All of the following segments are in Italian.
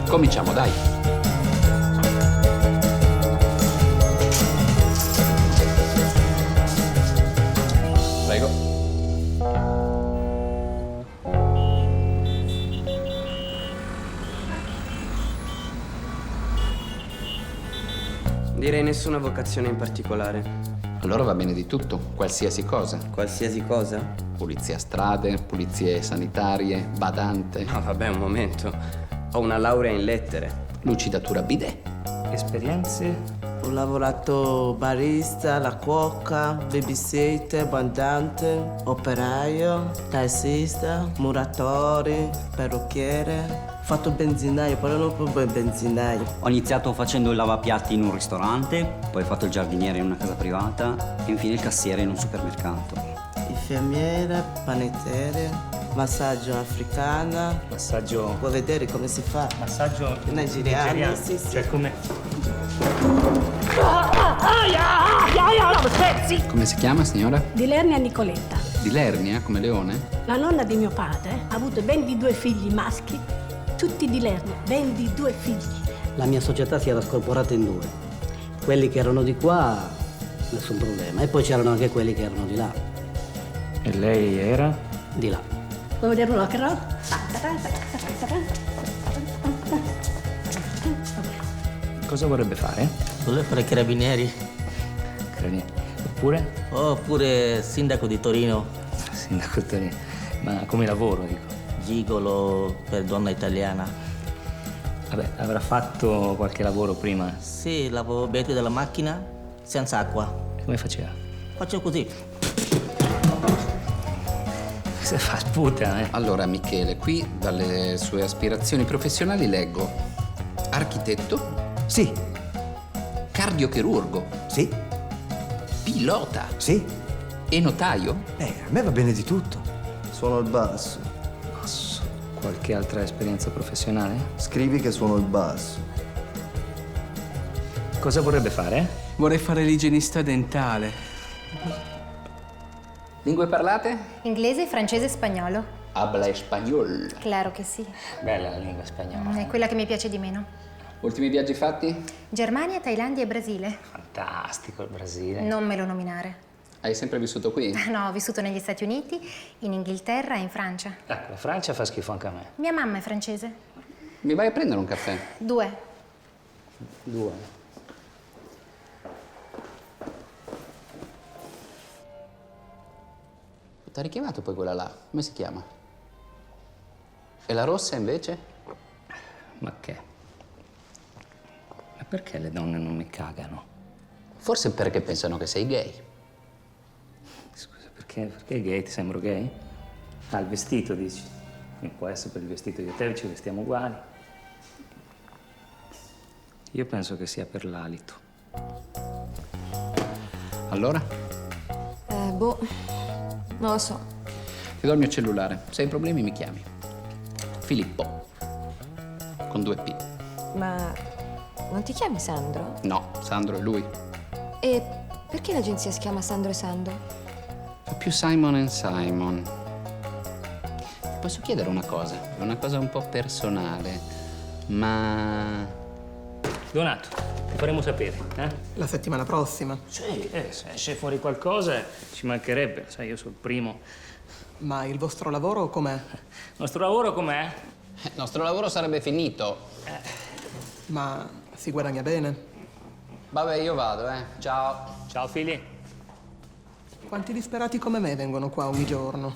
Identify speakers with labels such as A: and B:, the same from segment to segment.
A: Cominciamo, dai. Prego.
B: Direi nessuna vocazione in particolare.
A: Allora va bene di tutto, qualsiasi cosa.
B: Qualsiasi cosa?
A: Pulizia strade, pulizie sanitarie, badante.
B: No, vabbè, un momento. Ho una laurea in lettere.
A: Lucidatura bidet.
C: Esperienze?
D: Ho lavorato barista, la cuoca, babysitter, bandante, operaio, tassista, muratore, parrucchiere. Ho fatto benzinaio, però non proprio il benzinaio.
E: Ho iniziato facendo il lavapiatti in un ristorante, poi ho fatto il giardiniere in una casa privata e infine il cassiere in un supermercato.
D: Infermiere, panettiere. Massaggio africana.
C: Massaggio...
D: Vuoi vedere come si fa?
C: Massaggio...
D: Nigeriano, sì, sì.
C: Cioè come...
A: Come si chiama, signora?
F: Di Lernia Nicoletta.
A: Di Lernia, come Leone?
F: La nonna di mio padre ha avuto ben di 2 figli maschi, tutti di Lernia, ben di 2 figli.
G: La mia società si era scorporata in 2. Quelli che erano di qua, nessun problema. E poi c'erano anche quelli che erano di là.
C: E lei era?
G: Di là.
F: Vuoi vedere un rock and roll?
C: Cosa vorrebbe fare?
H: Volevo fare carabinieri.
C: Carabinieri. Oppure?
H: Oppure sindaco di Torino.
C: Sindaco Torino. Ma come lavoro, dico?
H: Gigolo per donna italiana.
C: Vabbè, avrà fatto qualche lavoro prima?
H: Sì, lavoro vetri della macchina senza acqua.
C: Come faceva?
H: Faccio così.
C: Se fa sputa, eh?
A: Allora, Michele, qui dalle sue aspirazioni professionali leggo architetto?
I: Sì.
A: Cardiochirurgo?
I: Sì.
A: Pilota?
I: Sì.
A: E notaio?
I: A me va bene di tutto. Suono il basso.
C: Basso. Qualche altra esperienza professionale?
I: Scrivi che suono il basso.
C: Cosa vorrebbe fare?
B: Vorrei fare l'igienista dentale.
A: Lingue parlate?
J: Inglese, francese e spagnolo.
A: Habla español.
J: Claro che sì.
C: Bella la lingua spagnola.
J: È quella che mi piace di meno.
A: Ultimi viaggi fatti?
J: Germania, Thailandia e Brasile.
C: Fantastico il Brasile.
J: Non me lo nominare.
A: Hai sempre vissuto qui?
J: No, ho vissuto negli Stati Uniti, in Inghilterra e in Francia.
C: Ecco, la Francia fa schifo anche a me.
J: Mia mamma è francese.
A: Mi vai a prendere un caffè?
J: 2.
C: 2.
A: T'ha richiamato poi quella là. Come si chiama? E la rossa invece?
C: Ma che? Ma perché le donne non mi cagano?
A: Forse perché pensano che sei gay.
C: Scusa, perché gay? Ti sembro gay? Ah, il vestito, dici? Può essere per il vestito di te, ci vestiamo uguali. Io penso che sia per l'alito.
A: Allora?
J: Non lo so.
A: Ti do il mio cellulare. Se hai problemi mi chiami. Filippo. Con 2 P.
J: Ma non ti chiami Sandro?
A: No, Sandro è lui.
J: E perché l'agenzia si chiama Sandro e Sandro?
A: È più Simon and Simon. Ti posso chiedere una cosa? È una cosa un po' personale. Ma...
C: Donato, ti faremo sapere, eh?
D: La settimana prossima.
C: Sì, se esce fuori qualcosa ci mancherebbe, sai, io sono il primo.
D: Ma il vostro lavoro com'è?
C: Il nostro lavoro com'è?
A: il nostro lavoro sarebbe finito.
D: Ma si guadagna bene?
A: Vabbè, io vado, Ciao.
C: Ciao figli.
D: Quanti disperati come me vengono qua ogni giorno?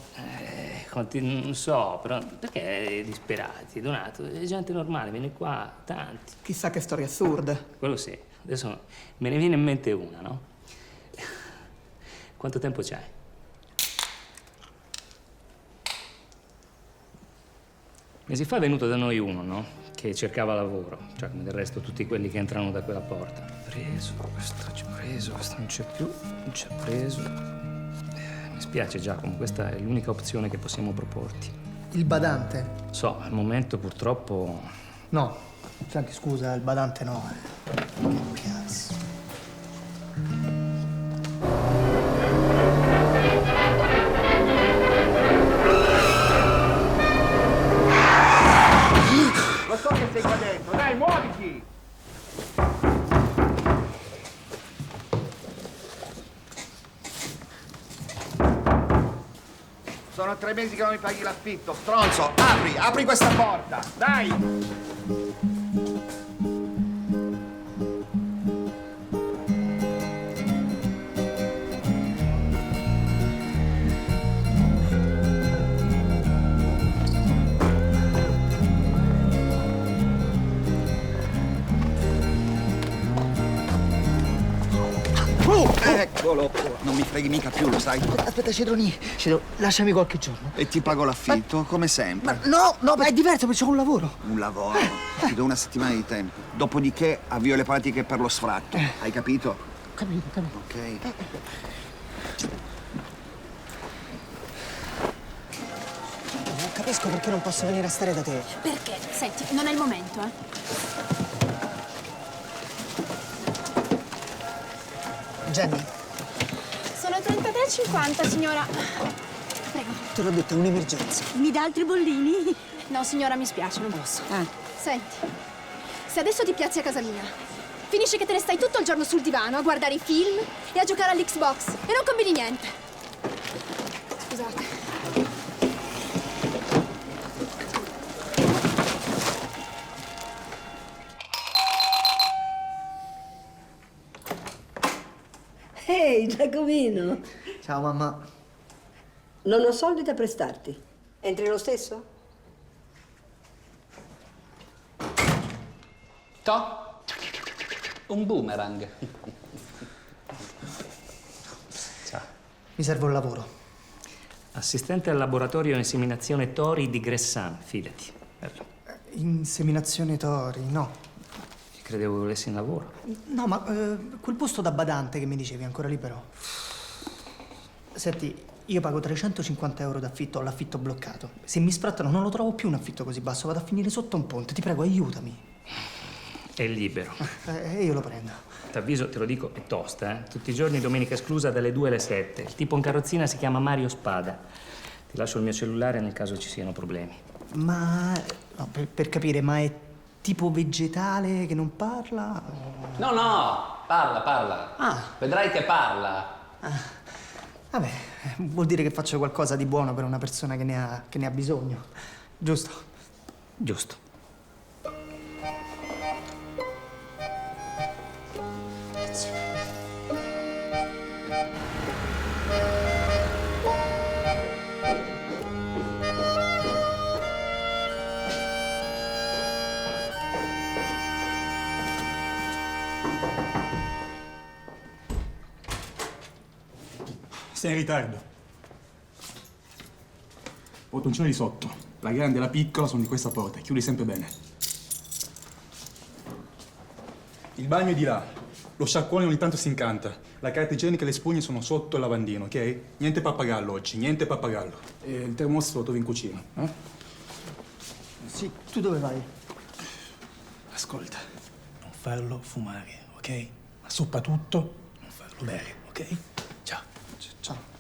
C: Non so, però perché disperati? Donato, è gente normale, viene qua, tanti.
D: Chissà che storie assurde.
C: Quello sì. Adesso me ne viene in mente una, no? Quanto tempo c'hai? Mesi fa è venuto da noi uno, no? Che cercava lavoro, cioè come del resto tutti quelli che entrano da quella porta. Preso, questo ci ho preso, questo non c'è più, non c'è preso. Mi spiace Giacomo, questa è l'unica opzione che possiamo proporti.
K: Il badante?
C: So, al momento purtroppo...
K: No. Senti, scusa, il badante no. Cazzo.
L: Lo so che sei qua dentro, dai, muoviti! Sono 3 mesi che non mi paghi l'affitto, stronzo! Apri questa porta, dai! Eccolo qua. Non mi freghi mica più, lo sai?
K: Aspetta, Cedroni, lasciami qualche giorno.
L: E ti pago l'affitto, come sempre.
K: No, è diverso perché c'ho un lavoro.
L: Un lavoro. Ti do una settimana di tempo. Dopodiché avvio le pratiche per lo sfratto. Hai capito?
K: Capito.
L: Ok.
K: Non capisco perché non posso venire a stare da te.
M: Perché? Senti, non è il momento,
K: Jenny,
M: Sono 33,50, signora. Prego.
K: te l'ho detto, è un'emergenza.
M: Mi dà altri bollini? No, signora, mi spiace, non posso. Senti, se adesso ti piazzi a casa mia, finisce che te ne stai tutto il giorno sul divano a guardare i film e a giocare all'Xbox e non combini niente. Scusate.
N: Ehi, Giacomino!
K: Ciao, mamma.
N: Non ho soldi da prestarti. Entri lo stesso?
A: Un boomerang.
C: Ciao.
K: Mi serve un lavoro.
C: Assistente al laboratorio inseminazione tori di Gressan, fidati. Bello.
K: Inseminazione tori, no.
C: Credevo volessi un lavoro.
K: No, ma quel posto da badante che mi dicevi è ancora libero? Senti, io pago 350 euro d'affitto, ho l'affitto bloccato. Se mi sfrattano non lo trovo più un affitto così basso, vado a finire sotto un ponte. Ti prego, aiutami.
C: È libero.
K: Io lo prendo.
C: T'avviso, te lo dico, è tosta, eh? Tutti i giorni, domenica esclusa, dalle 2 alle 7. Il tipo in carrozzina si chiama Mario Spada. Ti lascio il mio cellulare nel caso ci siano problemi.
K: Ma... no, per capire, ma è tipo vegetale che non parla?
A: No, parla. Vedrai che parla.
K: Vabbè, vuol dire che faccio qualcosa di buono per una persona che ne ha bisogno. Giusto?
C: Giusto.
O: Sei in ritardo. Bottoncino di sotto. La grande e la piccola sono di questa porta. Chiudi sempre bene. Il bagno è di là. Lo sciacquone ogni tanto si incanta. La carta igienica e le spugne sono sotto il lavandino, ok? Niente pappagallo oggi, niente pappagallo. E il termostato lo trovi in cucina, eh?
K: Sì, tu dove vai?
O: Ascolta, non farlo fumare, ok? Ma soprattutto non farlo bere, ok? Ciao.
K: Ciao.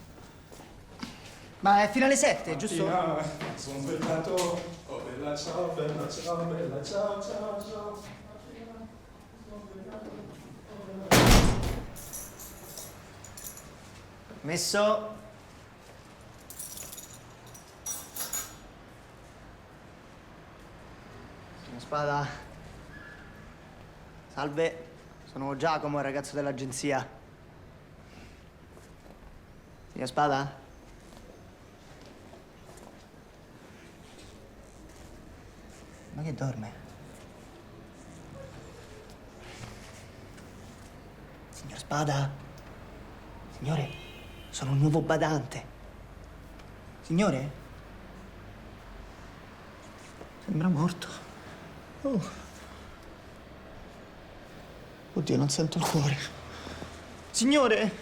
K: Ma è fino alle 7, giusto?
O: Sono svegliato. Oh, bella ciao, bella ciao, bella ciao, ciao, ciao.
K: Messo. Sono Spada. Salve. Sono Giacomo, il ragazzo dell'agenzia. Signor Spada? Ma che dorme? Signor Spada? Signore, sono un nuovo badante. Signore? Sembra morto. Oh. Oddio, non sento il cuore. Signore!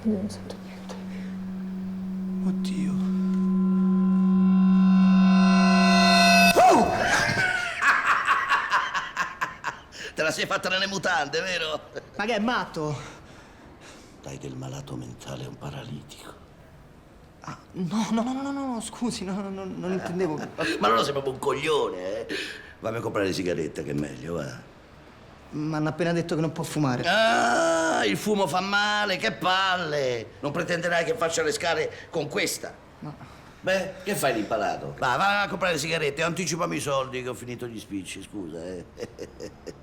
K: Non sento niente. Oddio.
P: Te la sei fatta nelle mutande, vero?
K: Ma che è matto?
P: Dai che il malato mentale è un paralitico.
K: Ah, no, scusi, non intendevo.
P: Ma allora sei proprio un coglione, eh? Vammi a comprare le sigarette, che è meglio, va.
K: Mi hanno appena detto che non può fumare.
P: Ah, il fumo fa male, che palle! Non pretenderai che faccia le scale con questa?
K: No.
P: Beh, che fai l'impalato? Va a comprare le sigarette, anticipami i soldi che ho finito gli spicci, scusa, eh.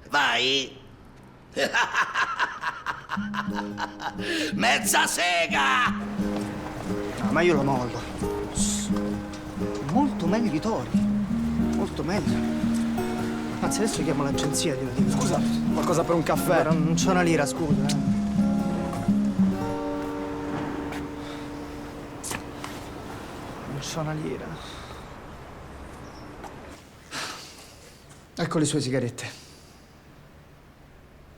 P: Vai! Mezza sega!
K: No, ma io lo mollo. Molto meglio di Tori. Molto meglio. Anzi, adesso chiamo l'agenzia e glielo dico.
O: Scusa, qualcosa per un caffè?
K: Allora, non c'ho una lira, scusa. Non c'ho una lira. Ecco le sue sigarette.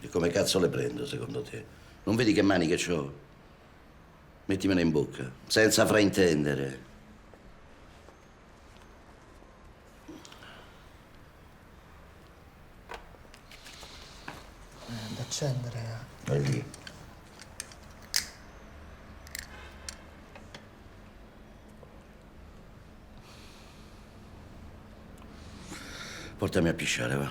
P: E come cazzo le prendo, secondo te? Non vedi che mani che c'ho? Mettimele in bocca, senza fraintendere.
K: Da accendere.
P: Vai lì. Portami a pisciare, va.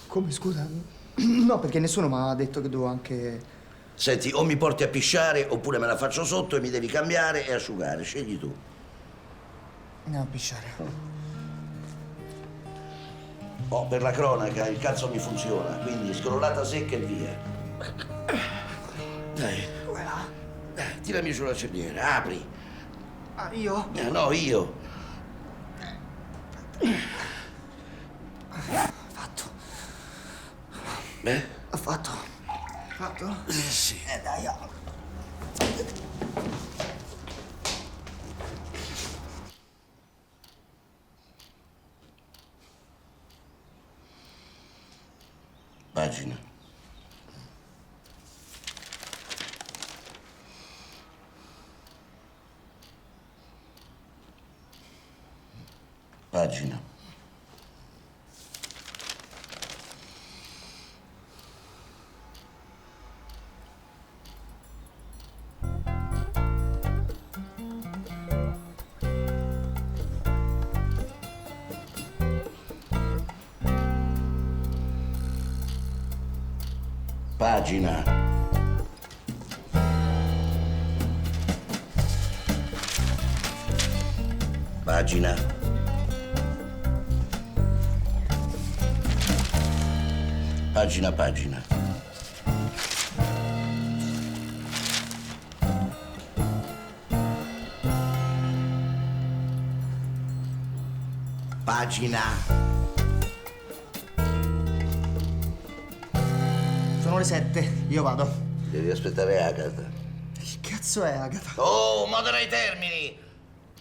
K: Come, scusa? No, perché nessuno mi ha detto che devo anche...
P: Senti, o mi porti a pisciare oppure me la faccio sotto e mi devi cambiare e asciugare. Scegli tu.
K: Andiamo a pisciare.
P: Oh, per la cronaca, il cazzo mi funziona, quindi scrollata secca e via. Dai. Dai, tirami sulla cerniera, apri.
K: Ah, io?
P: No, io.
K: Fatto.
P: Beh?
K: Ha fatto. Fatto?
P: Sì.
K: Dai,
P: Pagina. Pagina. Pagina. Pagina. Pagina, pagina. Pagina.
K: Sono le 7, io vado.
P: Devi aspettare Agatha.
K: Che cazzo è Agatha?
P: Oh, modera i termini!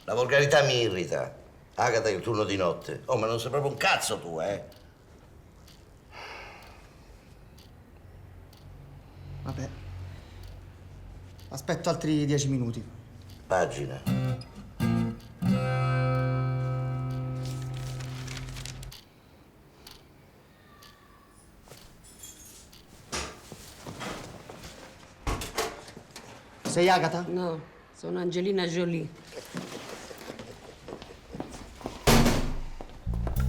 P: La volgarità mi irrita. Agatha è il turno di notte. Oh, ma non sei proprio un cazzo tu, eh?
K: Vabbè. Aspetto altri 10 minuti.
P: Pagina.
K: Sei Agatha?
N: No, sono Angelina Jolie.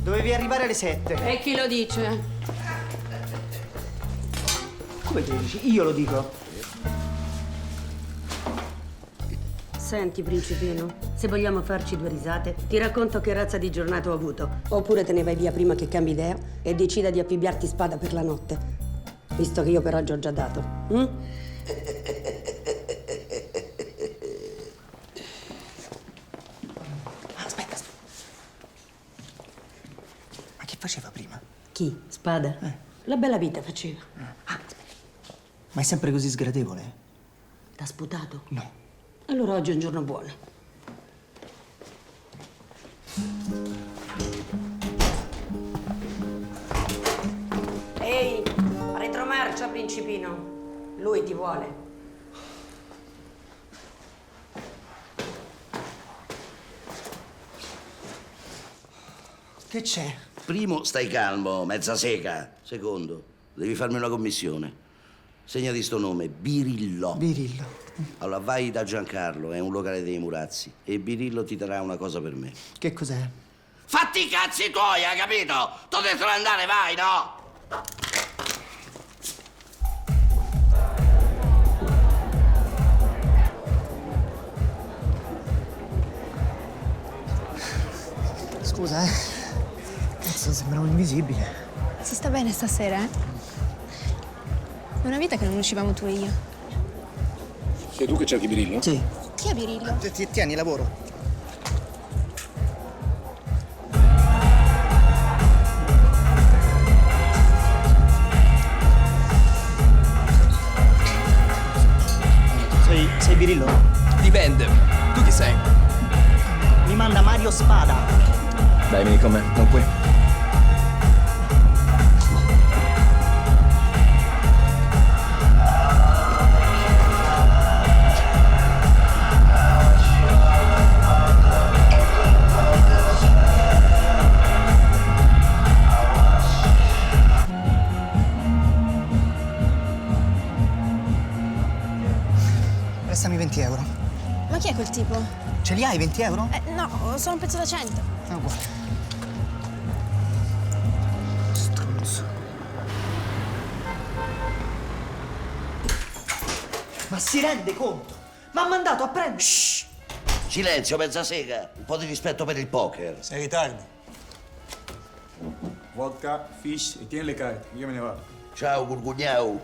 K: Dovevi arrivare alle 7.
N: E chi lo dice?
K: Come te lo dici? Io lo dico.
N: Senti, principino, Se vogliamo farci due risate, ti racconto che razza di giornata ho avuto. Oppure te ne vai via prima che cambi idea e decida di affibbiarti spada per la notte. Visto che io per oggi ho già dato.
K: Aspetta. Ma che faceva prima?
N: Chi? Spada? La bella vita faceva.
K: Ma è sempre così sgradevole?
N: T'ha sputato?
K: No.
N: Allora oggi è un giorno buono. Ehi, retromarcia, principino. Lui ti vuole.
K: Che c'è?
P: Primo, stai calmo, mezza seca. Secondo, devi farmi una commissione. Segnati sto nome, Birillo.
K: Birillo.
P: Allora, vai da Giancarlo, è un locale dei Murazzi, e Birillo ti darà una cosa per me.
K: Che cos'è?
P: Fatti i cazzi tuoi, hai capito? T'ho detto di andare, vai, no?
K: Scusa, Cazzo, sembravo invisibile.
M: Si sta bene stasera, eh? È una vita che non uscivamo tu e io.
O: Sei tu che cerchi Birillo?
K: Sì.
M: Chi è Birillo?
K: Tieni, lavoro. Sei Birillo?
Q: Dipende. Tu chi sei?
K: Mi manda Mario Spada.
Q: Dai, vieni con me, non qui.
K: Prestami 20 euro.
M: Ma chi è quel tipo?
K: Ce li hai 20 euro?
M: No, sono un pezzo da 100.
K: È uguale. Stronzo. Ma si rende conto? M'ha mandato a prendere...
P: Shh! Silenzio, mezza sega. Un po' di rispetto per il poker.
O: Sei in ritardo. Vodka, fish e tieni le carte. Io me ne vado.
P: Ciao, Gurgugnau.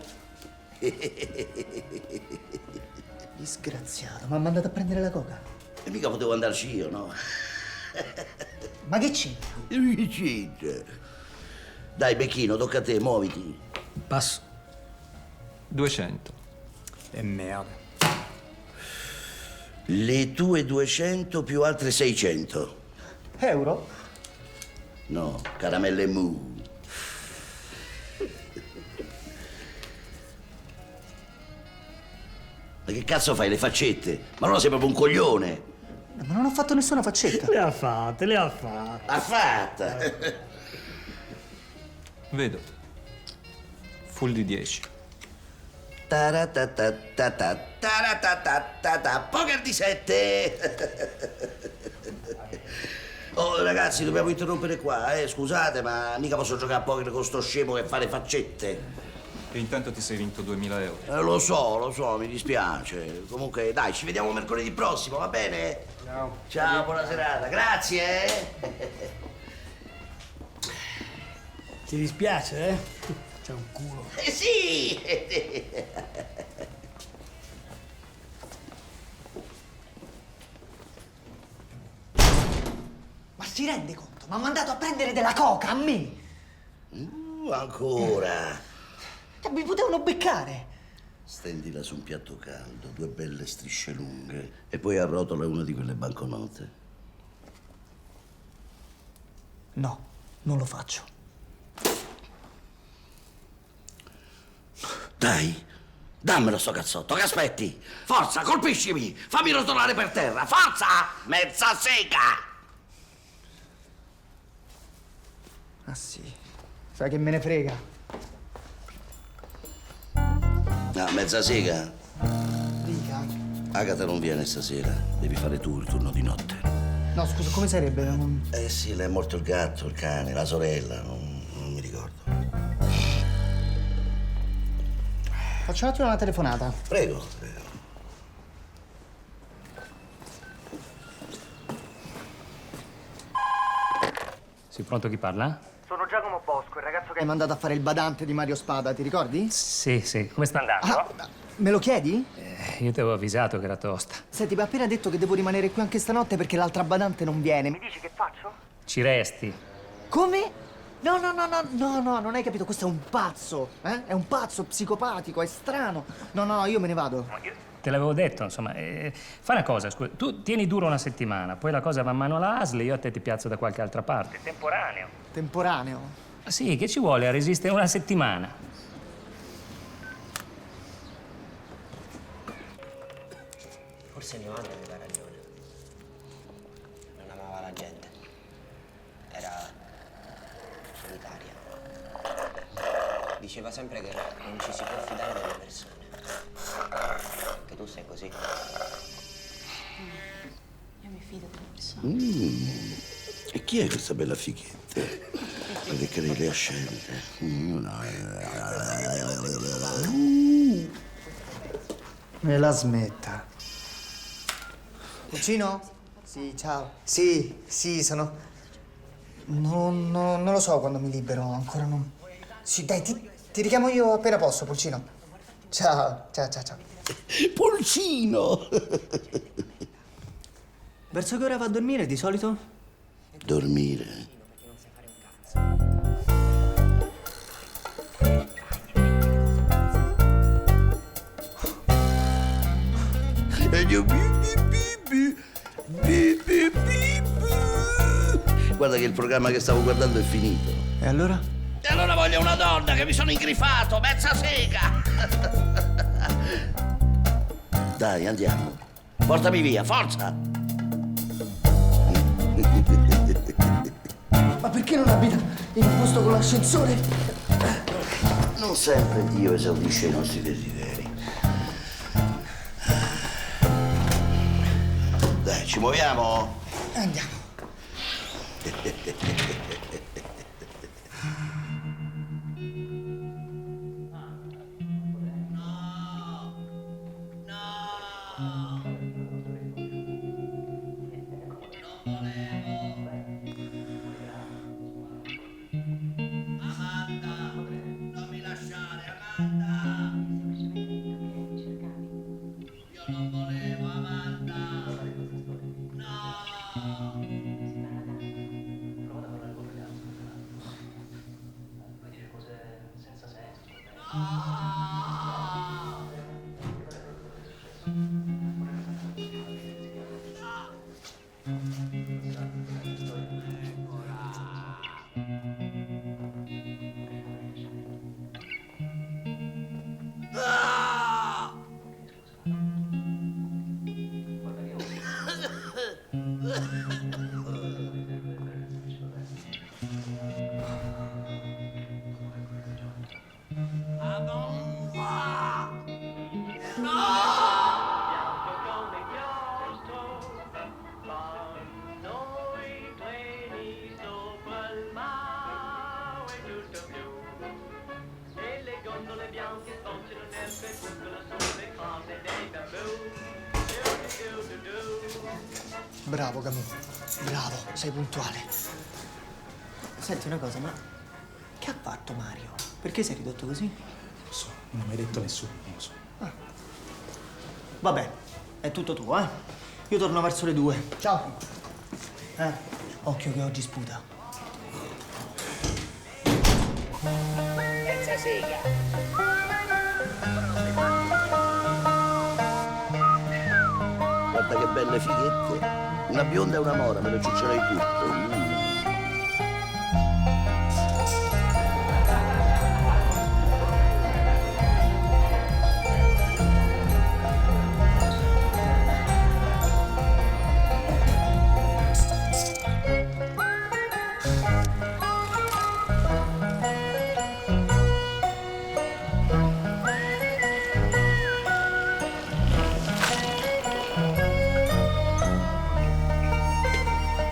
K: Disgraziato, m'ha mandato a prendere la coca.
P: E mica potevo andarci io, no?
K: Ma che c'entra?
P: Che c'entra? Dai, Becchino, tocca a te, muoviti.
Q: Passo. 200.
O: E merda.
P: Le tue 200 più altre 600.
K: Euro?
P: No, caramelle mu. Ma che cazzo fai, le faccette? Ma allora sei proprio un coglione.
K: Ma non ho fatto nessuna faccetta.
G: Le ha fatte.
P: L'ha fatta.
Q: Vedo. Full di 10.
P: Taratatata, taratatata, poker di 7. Oh, ragazzi, dobbiamo interrompere qua, scusate, ma mica posso giocare a poker con sto scemo che fa le faccette.
Q: E intanto ti sei vinto 2000 euro.
P: Lo so, mi dispiace. Comunque, dai, ci vediamo mercoledì prossimo, va bene?
O: Ciao.
P: Ciao, buona serata. Grazie,
G: Ti dispiace, eh? C'è un culo.
P: Sì!
K: Ma si rende conto? M'ha mandato a prendere della coca, a me!
P: Ancora.
K: Mi potevano beccare.
P: Stendila su un piatto caldo, 2 belle strisce lunghe e poi arrotola una di quelle banconote.
K: No, non lo faccio.
P: Dai, dammelo sto cazzotto, che aspetti? Forza, colpiscimi, fammi rotolare per terra, forza! Mezza sega!
K: Ah sì, sai che me ne frega.
P: No, mezza sega.
K: Dica.
P: Agata non viene stasera, devi fare tu il turno di notte.
K: No, scusa, come sarebbe?
P: Eh sì, le è morto il gatto, il cane, la sorella, non mi ricordo.
K: Faccio un attimo una telefonata.
P: Prego.
C: Pronto, chi parla?
K: Sono Giacomo Bosco, il ragazzo che hai mandato a fare il badante di Mario Spada, ti ricordi?
C: Sì, come sta andando?
K: Me lo chiedi?
C: Io ti avevo avvisato che era tosta.
K: Senti, mi ha appena detto che devo rimanere qui anche stanotte perché l'altra badante non viene. Mi dici che faccio?
C: Ci resti.
K: Come? No, non hai capito, questo è un pazzo, eh? È un pazzo psicopatico, è strano. No, io me ne vado.
C: Te l'avevo detto, insomma. Fai una cosa, scusa. Tu tieni duro una settimana, poi la cosa va a mano alla ASL e io a te ti piazzo da qualche altra parte. Temporaneo.
K: Temporaneo?
C: Sì, che ci vuole a resistere una settimana?
R: Forse mio padre aveva ragione. Non amava la gente. Era solitaria. Diceva sempre che non ci si può fidare delle persone. Anche tu sei così.
S: Io mi fido delle persone.
P: E chi è questa bella fighetta? Che credi le ascelle?
K: Me la smetta. Cucino? Sì, ciao. Sì, sono... Non lo so quando mi libero, ancora non... Sì, dai, ti richiamo io appena posso, Pulcino. Ciao.
P: Pulcino!
K: Verso che ora va a dormire di solito?
P: Dormire? Guarda che il programma che stavo guardando è finito.
K: E allora?
P: E allora voglio una donna che mi sono ingrifato, mezza sega! Dai, andiamo. Portami via, forza!
K: Ma perché non abita in un posto con l'ascensore?
P: Non sempre Dio esaudisce i nostri desideri. Dai, ci muoviamo?
K: Andiamo. Bravo, Gamù. Bravo, sei puntuale. Senti una cosa, ma che ha fatto Mario? Perché sei ridotto così?
O: Non lo so, non l'ha mai detto a nessuno, non lo so.
K: Vabbè, è tutto tuo, eh? Io torno verso le 2. Ciao. Occhio che oggi sputa.
P: Senza sega! Guarda che belle fighette. Una bionda e una mora, me le ciuccerei tutte.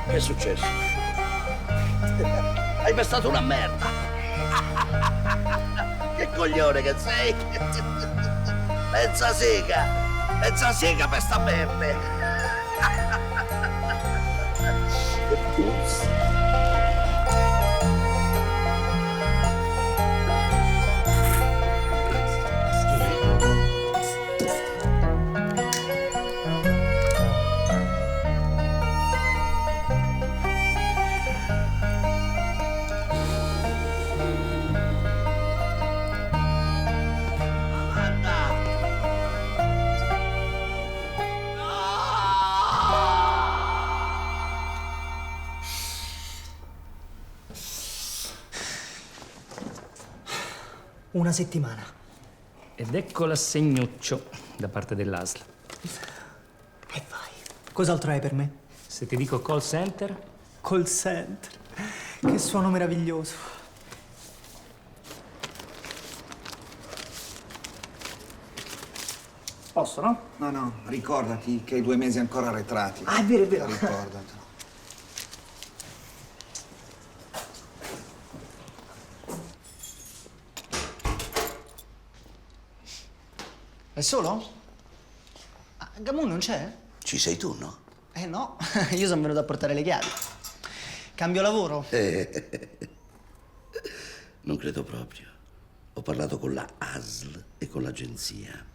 P: Che è successo? Hai pestato una merda! Che coglione che sei! Mezza sega pesta merde! Che puzza!
K: Una settimana.
C: Ed ecco l'assegnuccio da parte dell'ASL.
K: E vai. Cos'altro hai per me?
C: Se ti dico call center?
K: Call center. Che suono meraviglioso. Posso, no?
L: No, ricordati che hai 2 mesi ancora arretrati.
K: Ah, è vero, è vero.
L: Ricordatelo.
K: È solo? Ah, Gamun non c'è?
P: Ci sei tu, no?
K: No, io sono venuto a portare le chiavi. Cambio lavoro.
P: Non credo proprio. Ho parlato con la ASL e con l'agenzia.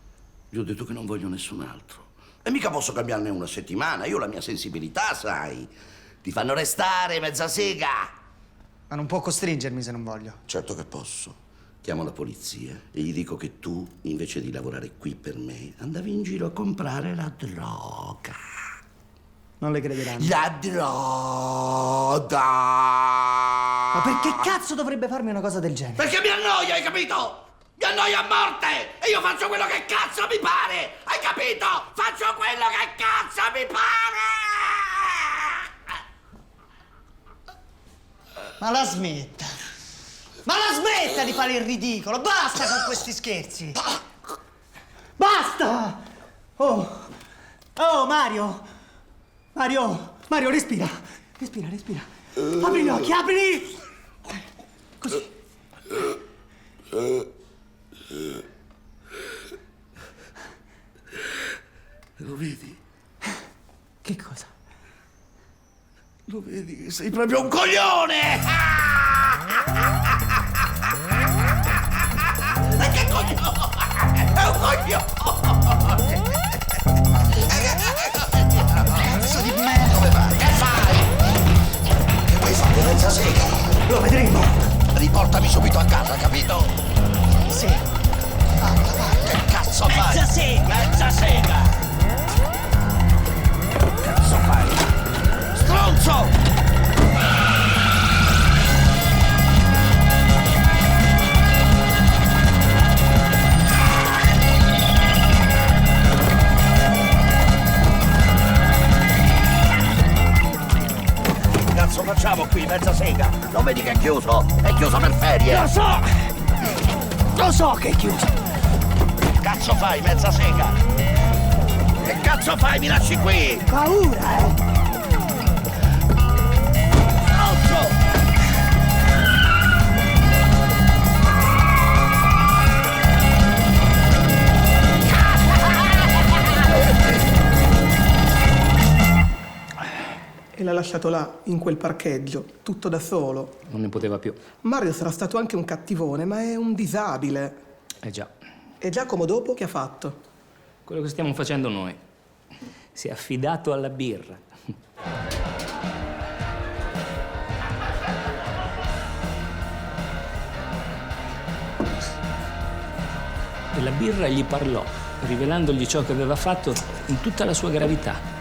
P: Gli ho detto che non voglio nessun altro. E mica posso cambiarne una settimana. Io ho la mia sensibilità, sai. Ti fanno restare mezza sega.
K: Ma non può costringermi se non voglio.
P: Certo che posso. Chiamo la polizia e gli dico che tu, invece di lavorare qui per me, andavi in giro a comprare la droga.
K: Non le crederanno.
P: La droga!
K: Ma perché cazzo dovrebbe farmi una cosa del genere?
P: Perché mi annoia, hai capito? Mi annoia a morte! E io faccio quello che cazzo mi pare! Hai capito? Faccio quello che cazzo mi pare!
K: Ma la smetta! Ma la smetta di fare il ridicolo! Basta con questi scherzi! Basta! Oh, Mario! Mario, respira! Respira! Apri gli occhi, aprili! Così.
P: Lo vedi?
K: Che cosa?
P: Lo vedi che sei proprio un coglione! Ma che coglione! È un coglione!
K: Pezzo di merda!
P: Dove vai? Che fai? Che vuoi fare mezza sega?
K: Lo vedremo!
P: Riportami subito a casa, capito?
K: Sì.
P: Che cazzo fai?
K: Mezza sega!
P: Mezza sega! Che cazzo fai? Stronzo! Cazzo facciamo qui, mezza sega? Non vedi che è chiuso? È chiuso per ferie!
K: Lo so che è chiuso!
P: Che cazzo fai, mezza sega? Che cazzo fai? Mi lasci qui!
K: Paura,
P: Stronzo!
D: E l'ha lasciato là, in quel parcheggio, tutto da solo.
C: Non ne poteva più.
D: Mario sarà stato anche un cattivone, ma è un disabile.
C: Già.
D: E Giacomo dopo che ha fatto?
C: Quello che stiamo facendo noi. Si è affidato alla birra. E la birra gli parlò, rivelandogli ciò che aveva fatto in tutta la sua gravità.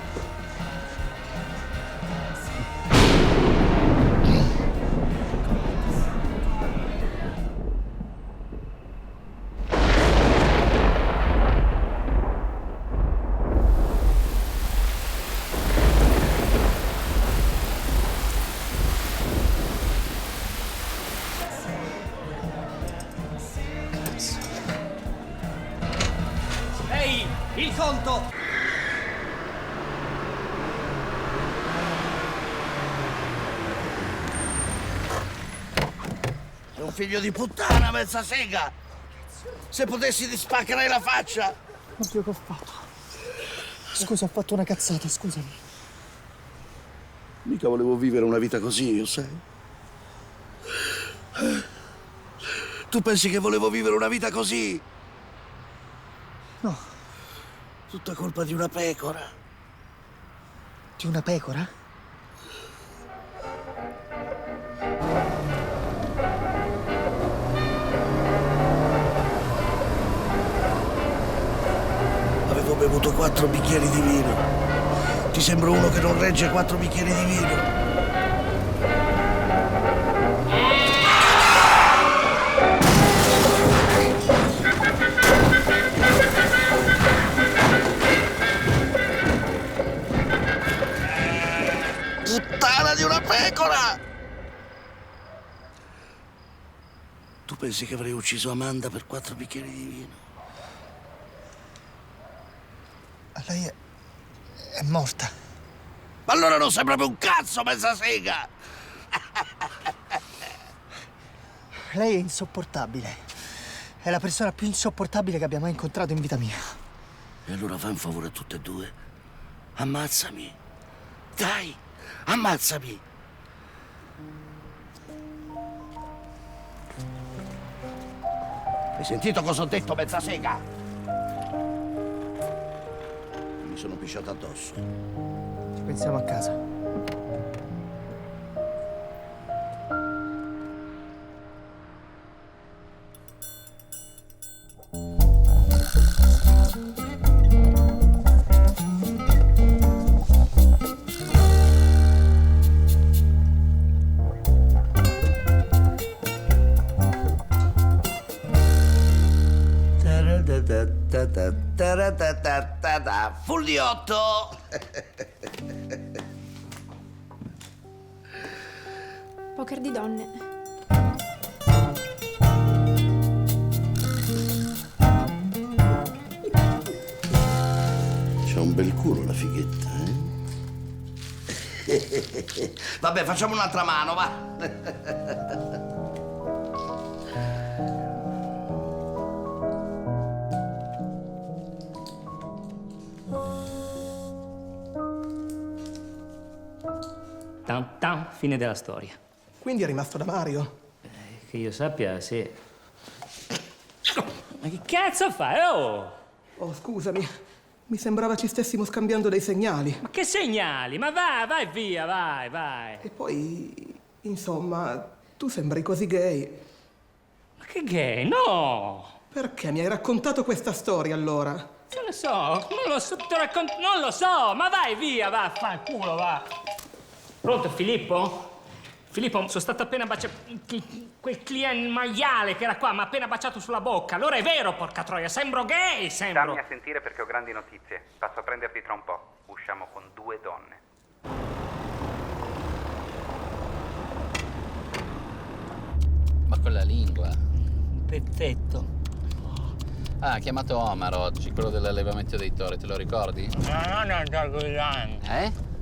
K: Ehi, il conto!
P: Sei un figlio di puttana, mezza sega! Se potessi ti spaccherei la faccia!
K: Oddio, che ho fatto? Scusa, ho fatto una cazzata, scusami.
P: Mica volevo vivere una vita così, io sai? Tu pensi che volevo vivere una vita così?
K: No.
P: Tutta colpa di una pecora.
K: Di una pecora?
P: Avevo bevuto 4 bicchieri di vino. Ti sembro uno che non regge 4 bicchieri di vino. pensi che avrei ucciso Amanda per 4 bicchieri di vino?
K: Lei è morta.
P: Ma allora non sei proprio un cazzo, mezza sega!
K: Lei è insopportabile. È la persona più insopportabile che abbia mai incontrato in vita mia.
P: E allora fai un favore a tutte e due. Ammazzami. Dai, ammazzami. Hai sentito cosa ho detto, mezza sega? Mi sono pisciato addosso.
K: Ci pensiamo a casa.
P: Full di 8!
M: Poker di donne.
P: C'ha un bel culo la fighetta, eh? Vabbè, facciamo un'altra mano, va?
C: Tan tan, fine della storia.
D: Quindi è rimasto da Mario?
C: Che io sappia, sì. Ma che cazzo fai, oh?
D: Oh, scusami. Mi sembrava ci stessimo scambiando dei segnali.
C: Ma che segnali? Ma vai via, vai.
D: E poi, insomma, tu sembri così gay.
C: Ma che gay? No!
D: Perché mi hai raccontato questa storia, allora?
C: Non lo so, te non lo so, ma vai via, va, fai culo, va. Pronto, Filippo? Filippo, sono stato appena baciato... Quel cliente maiale che era qua mi ha appena baciato sulla bocca. Allora è vero, porca troia, sembro gay, sembro...
A: Dammi a sentire perché ho grandi notizie. Passo a prenderti tra un po'. Usciamo con 2 donne. Ma con la lingua?
C: Perfetto.
A: Ah, ha chiamato Omar oggi, quello dell'allevamento dei tori, te lo ricordi? Eh?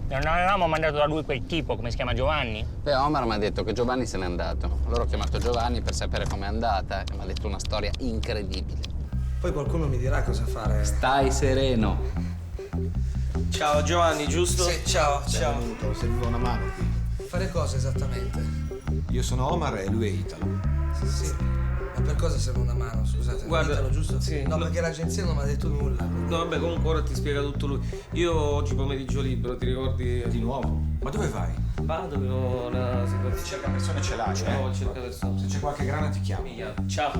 C: Non avevamo mandato da lui quel tipo, come si chiama, Giovanni?
A: Beh, Omar mi ha detto che Giovanni se n'è andato. Allora ho chiamato Giovanni per sapere com'è andata e mi ha detto una storia incredibile.
K: Poi qualcuno mi dirà cosa fare.
A: Stai sereno.
K: Ciao Giovanni, giusto?
L: Sì, ciao. Venuto, serviva una mano qui.
K: Fare cosa esattamente?
L: Io sono Omar e lui è Italo.
K: Sì. Ma per cosa serve una mano, scusate?
T: Guarda,
K: Ditelo, giusto?
T: sì.
K: No, perché l'agenzia non mi ha detto nulla.
T: No, vabbè, comunque ora ti spiega tutto lui. Io oggi pomeriggio libero, ti ricordi?
L: Di nuovo? Ma dove vai?
T: Vado, che ho una situazione.
L: Cerca persone ce l'ha, cioè?
T: No, cerca persone.
L: Se c'è qualche grana ti chiamo.
T: Ciao.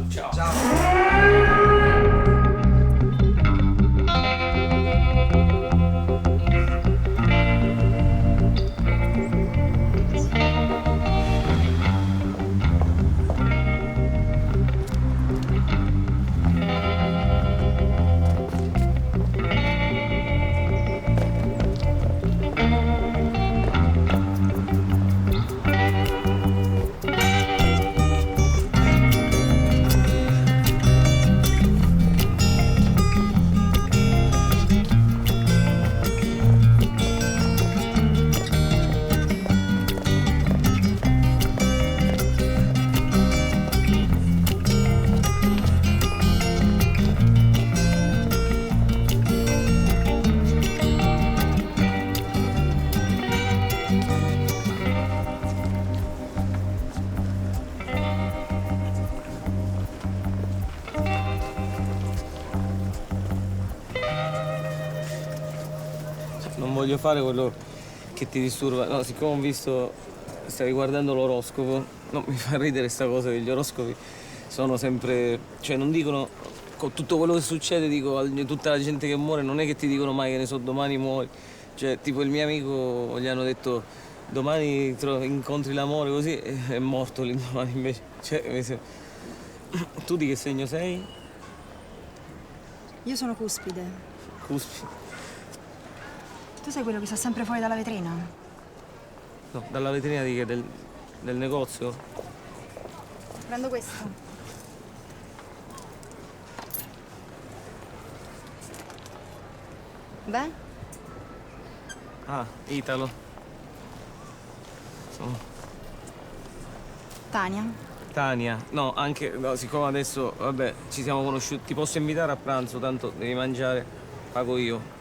T: Non voglio fare quello che ti disturba. No, siccome ho visto, stavi guardando l'oroscopo, no, mi fa ridere sta cosa degli oroscopi. Sono sempre, cioè non dicono, con tutto quello che succede, dico a tutta la gente che muore, non è che ti dicono mai che ne so, domani muori. Cioè, tipo il mio amico gli hanno detto domani incontri l'amore, così, e è morto l'indomani invece. Cioè, tu di che segno sei?
S: Io sono Cuspide.
T: Cuspide.
S: Tu sei quello che sta sempre fuori dalla vetrina?
T: No, dalla vetrina di che? Del negozio?
S: Prendo questo. Beh?
T: Ah, Italo. Sono
S: Tania?
T: Tania. No, anche, no, siccome adesso, vabbè, ci siamo conosciuti, ti posso invitare a pranzo, tanto devi mangiare, pago io.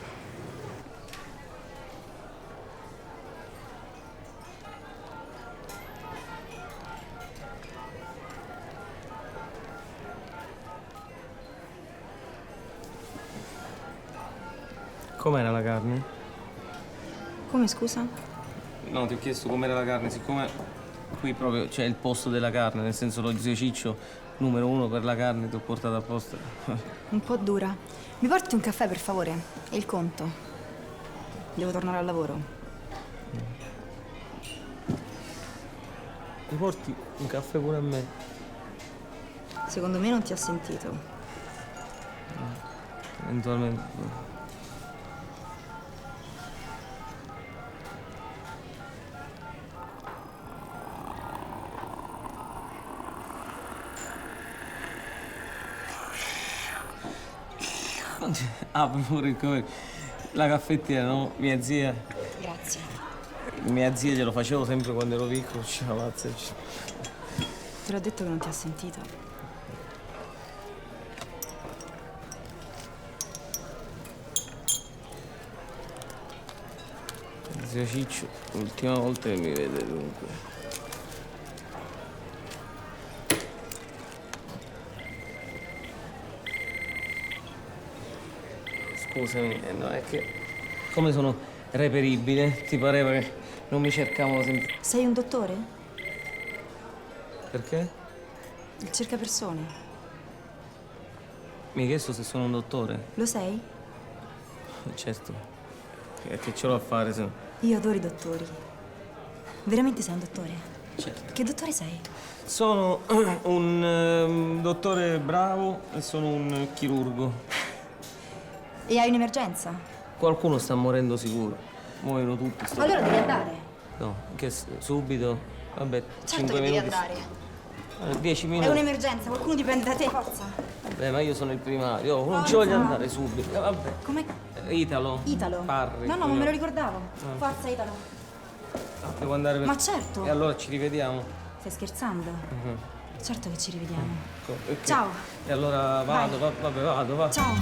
T: Com'era la carne?
S: Come, scusa?
T: No, ti ho chiesto com'era la carne, siccome qui proprio c'è il posto della carne, nel senso lo zio Ciccio, numero 1 per la carne, ti ho portato apposta.
S: Un po' dura. Mi porti un caffè, per favore? E il conto. Devo tornare al lavoro.
T: Mi porti un caffè pure a me?
S: Secondo me non ti ha sentito.
T: Eventualmente. Ah, pure la caffettiera, no? Mia zia.
S: Grazie.
T: Mia zia glielo facevo sempre quando ero piccolo, pazza.
S: Te l'ho detto che non ti ha sentito.
T: Zio Ciccio, l'ultima volta che mi vede dunque. Scusami, no, è che come sono reperibile, ti pareva che non mi cercavano sempre.
S: Sei un dottore?
T: Perché?
S: Il cercapersone.
T: Mi hai chiesto se sono un dottore?
S: Lo sei?
T: Certo. Che ce l'ho a fare se no?
S: Io adoro i dottori. Veramente sei un dottore?
T: Certo.
S: Che dottore sei?
T: Sono un dottore bravo e sono un chirurgo.
S: E hai un'emergenza?
T: Qualcuno sta morendo sicuro. Muoiono tutti.
S: Allora devi andare.
T: No, che subito? Vabbè,
S: Certo
T: 5
S: che devi
T: minuti.
S: andare.
T: 10
S: È
T: minuti.
S: un'emergenza, qualcuno dipende da te. Forza.
T: Vabbè, ma io sono il primario. Non ci voglio andare subito. Vabbè.
S: Come?
T: Italo.
S: Italo?
T: Parri.
S: No, no, non me lo ricordavo. Forza, Italo.
T: Devo andare per...
S: Ma certo.
T: E allora ci rivediamo.
S: Stai scherzando? Certo che ci rivediamo.
T: Ok.
S: Ciao.
T: E allora vado, vabbè, vado, va.
S: Ciao.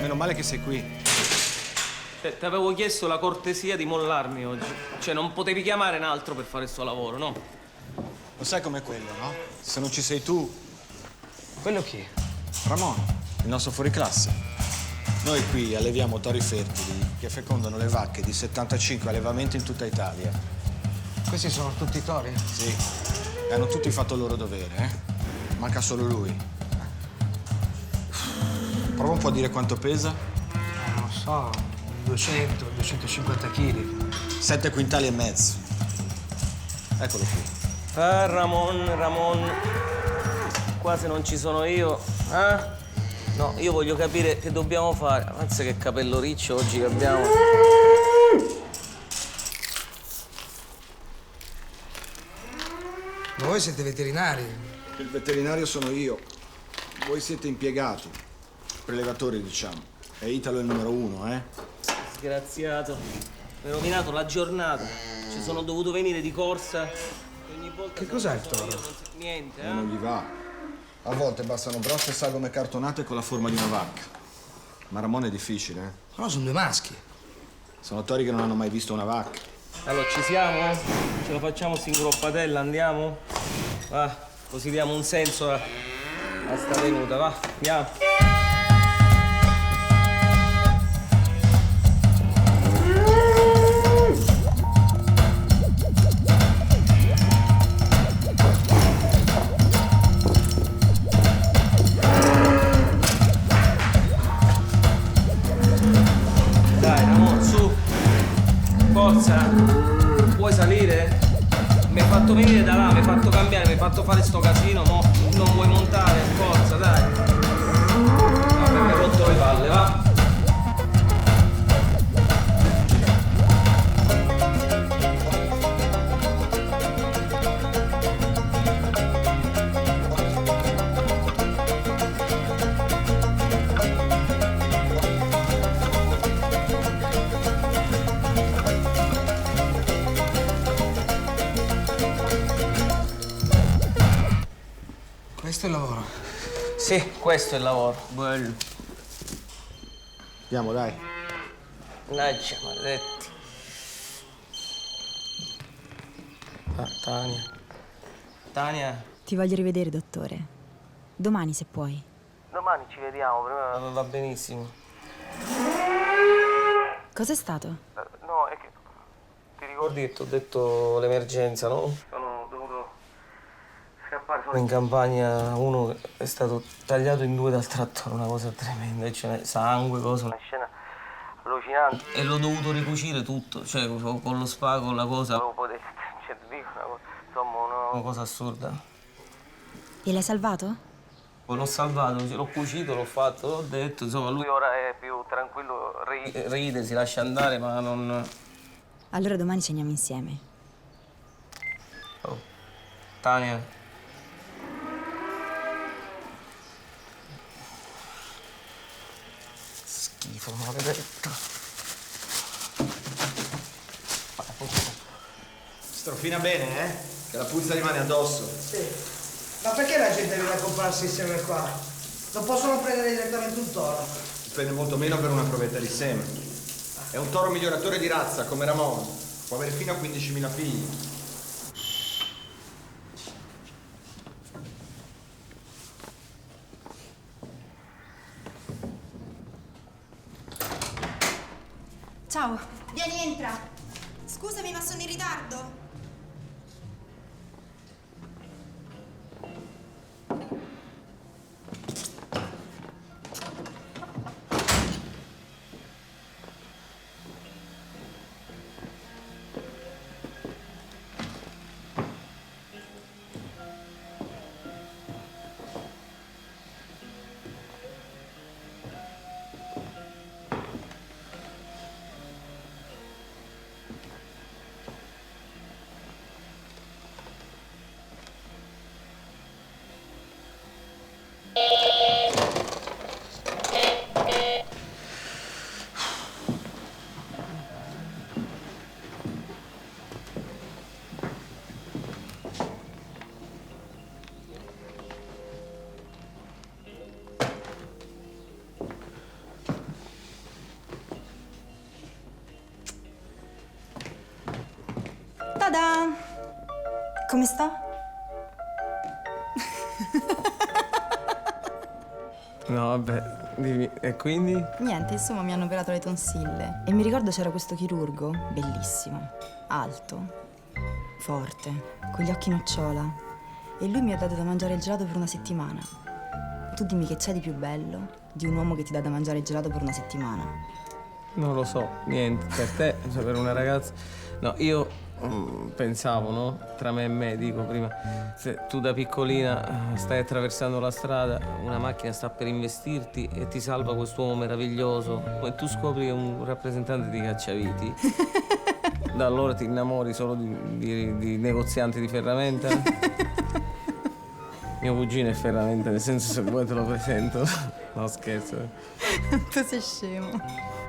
U: Meno male che sei qui.
T: Ti avevo chiesto la cortesia di mollarmi oggi. Cioè, non potevi chiamare un altro per fare sto lavoro, no?
U: Lo sai com'è quello, no? Se non ci sei tu...
T: Quello chi?
U: Ramon, il nostro fuoriclasse. Noi qui alleviamo tori fertili che fecondano le vacche di 75 allevamenti in tutta Italia.
K: Questi sono tutti tori?
U: Sì. E hanno tutti fatto il loro dovere, eh? Manca solo lui. Prova un po' a dire quanto pesa.
K: Non so, 200, 250 kg.
U: 7 quintali e mezzo. Eccolo qui.
T: Ah, Ramon. Qua se non ci sono io, eh? No, io voglio capire che dobbiamo fare. Avanza che capello riccio oggi che abbiamo.
K: Ma voi siete veterinari?
U: Il veterinario sono io. Voi siete impiegati. Prelevatori, diciamo. E Italo è il numero 1, eh?
T: Disgraziato. Mi hai rovinato la giornata. Ci sono dovuto venire di corsa. Ogni volta
K: Che cos'è il toro?
T: Niente,
U: E non gli va. A volte bastano grosse sagome cartonate con la forma di una vacca. Ma Ramon è difficile, eh?
K: No, sono 2 maschi.
U: Sono tori che non hanno mai visto una vacca.
T: Allora, ci siamo? Ce la facciamo sti groppatella, andiamo? Va, così diamo un senso a sta venuta, va, andiamo. Dai, Ramon, su. Forza. Vuoi salire? Mi hai fatto venire da là, mi hai fatto cambiare, mi hai fatto fare sto casino, mo non vuoi montare, forza, dai. Vabbè, mi hai rotto le palle, va.
D: Questo è il lavoro.
T: Sì, questo è il lavoro. Bello.
U: Andiamo, dai.
T: Mannaggia, maledetti. Ah, Tania. Tania.
S: Ti voglio rivedere, dottore. Domani, se puoi.
T: Domani ci vediamo, prima va benissimo.
S: Cos'è stato?
T: No, è che... Ti ricordi che ti ho detto l'emergenza, no? Sono dovuto scappare. Sono in campagna, uno è stato tagliato in due dal trattore, una cosa tremenda. E ce n'è sangue, cosa, una scena allucinante. E l'ho dovuto ricucire tutto, cioè con lo spago, la cosa. Cioè, ti dico una cosa, insomma, una cosa assurda.
S: E l'hai salvato?
T: L'ho salvato, l'ho cucito, l'ho fatto, l'ho detto, insomma, lui ora è più tranquillo, ride, si lascia andare, ma non...
S: Allora domani ceniamo insieme.
T: Oh, Tania. Schifo, maledetto.
U: Strofina bene, eh? Che la puzza rimane addosso.
K: Sì. Ma perché la gente viene a comprarsi insieme qua? Non possono prendere direttamente un toro?
U: Spende molto meno per una provetta di seme. È un toro miglioratore di razza, come Ramon. Può avere fino a 15.000 figli.
S: Ciao. Vieni, entra. Scusami, ma sono in ritardo. Tada! Come sta?
T: No, vabbè, dimmi, e quindi?
S: Niente, insomma, mi hanno operato le tonsille. E mi ricordo c'era questo chirurgo, bellissimo, alto, forte, con gli occhi nocciola. E lui mi ha dato da mangiare il gelato per una settimana. Tu dimmi che c'è di più bello di un uomo che ti dà da mangiare il gelato per una settimana.
T: Non lo so, niente, per te, cioè per una ragazza... No, io pensavo, no? Tra me e me, dico prima, se tu da piccolina stai attraversando la strada, una macchina sta per investirti e ti salva quest'uomo meraviglioso e tu scopri che è un rappresentante di cacciaviti, da allora ti innamori solo di negozianti di ferramenta. Mio cugino è ferramenta, nel senso, se vuoi te lo presento. No, scherzo.
S: Tu sei scemo.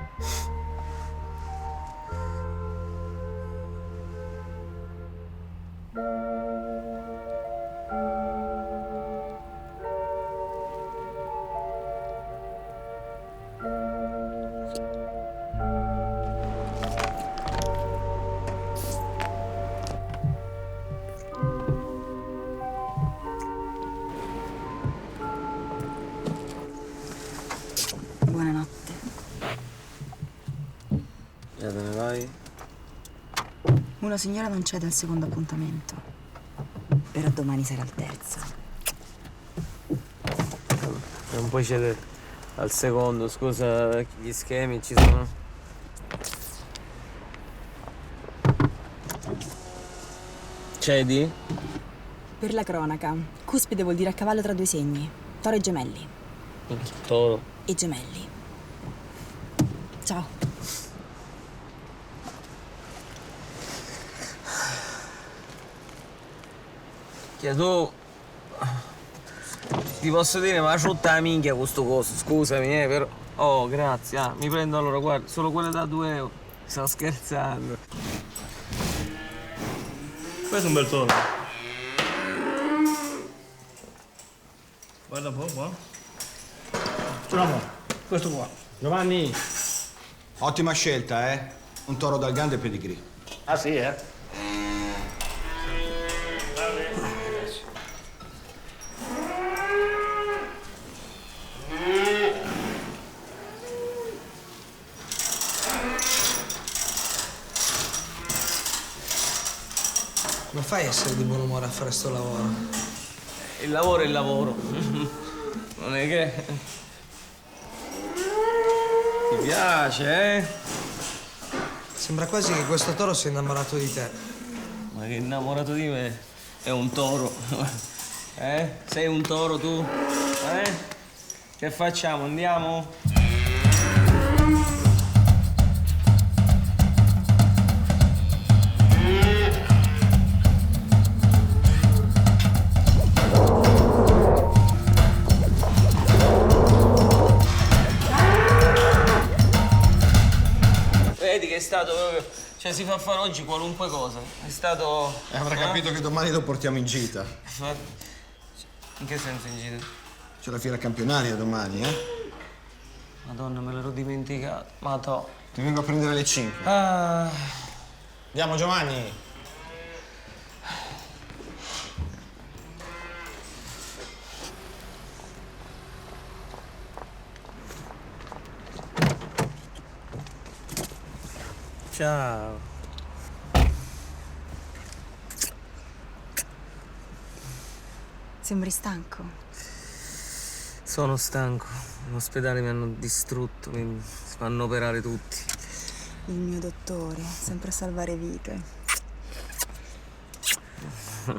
S: Buonanotte.
T: Già te ne vai?
S: Una signora non cede al secondo appuntamento. Però domani sarà il terzo.
T: Non puoi cedere al secondo, scusa, gli schemi ci sono. Cedi?
S: Per la cronaca, cuspide vuol dire a cavallo tra due segni. Toro e gemelli.
T: Toro.
S: E gemelli. Ciao.
T: Tu ti posso dire, ma c'ho la minchia questo coso, scusami, però. Oh, grazie, mi prendo allora, guarda, solo quelle da 2 euro. Sto scherzando.
C: Questo è un bel tono.
T: Guarda un po', qua. Bravo, questo qua.
U: Giovanni, ottima scelta, eh? Un toro dal grande pedigree.
T: Ah sì, eh?
D: Come fai a essere di buon umore a fare sto lavoro?
T: Il lavoro è il lavoro. Non è che... Ti piace, eh?
D: Sembra quasi che questo toro sia innamorato di te.
T: Ma che innamorato di me? È un toro. Eh? Sei un toro tu? Eh? Che facciamo? Andiamo? Vedi che è stato proprio... Cioè si fa fare oggi qualunque cosa. È stato...
U: Avrà capito che domani lo portiamo in gita.
T: In che senso in gita?
U: C'è la fiera campionaria domani, eh?
T: Madonna, me l'ero dimenticato. Ma to.
U: Ti vengo a prendere alle 5.
T: Ah.
U: Andiamo, Giovanni.
T: Ciao.
S: Sembri stanco.
T: Sono stanco. In ospedale mi hanno distrutto, mi fanno operare tutti.
S: Il mio dottore, sempre a salvare vite.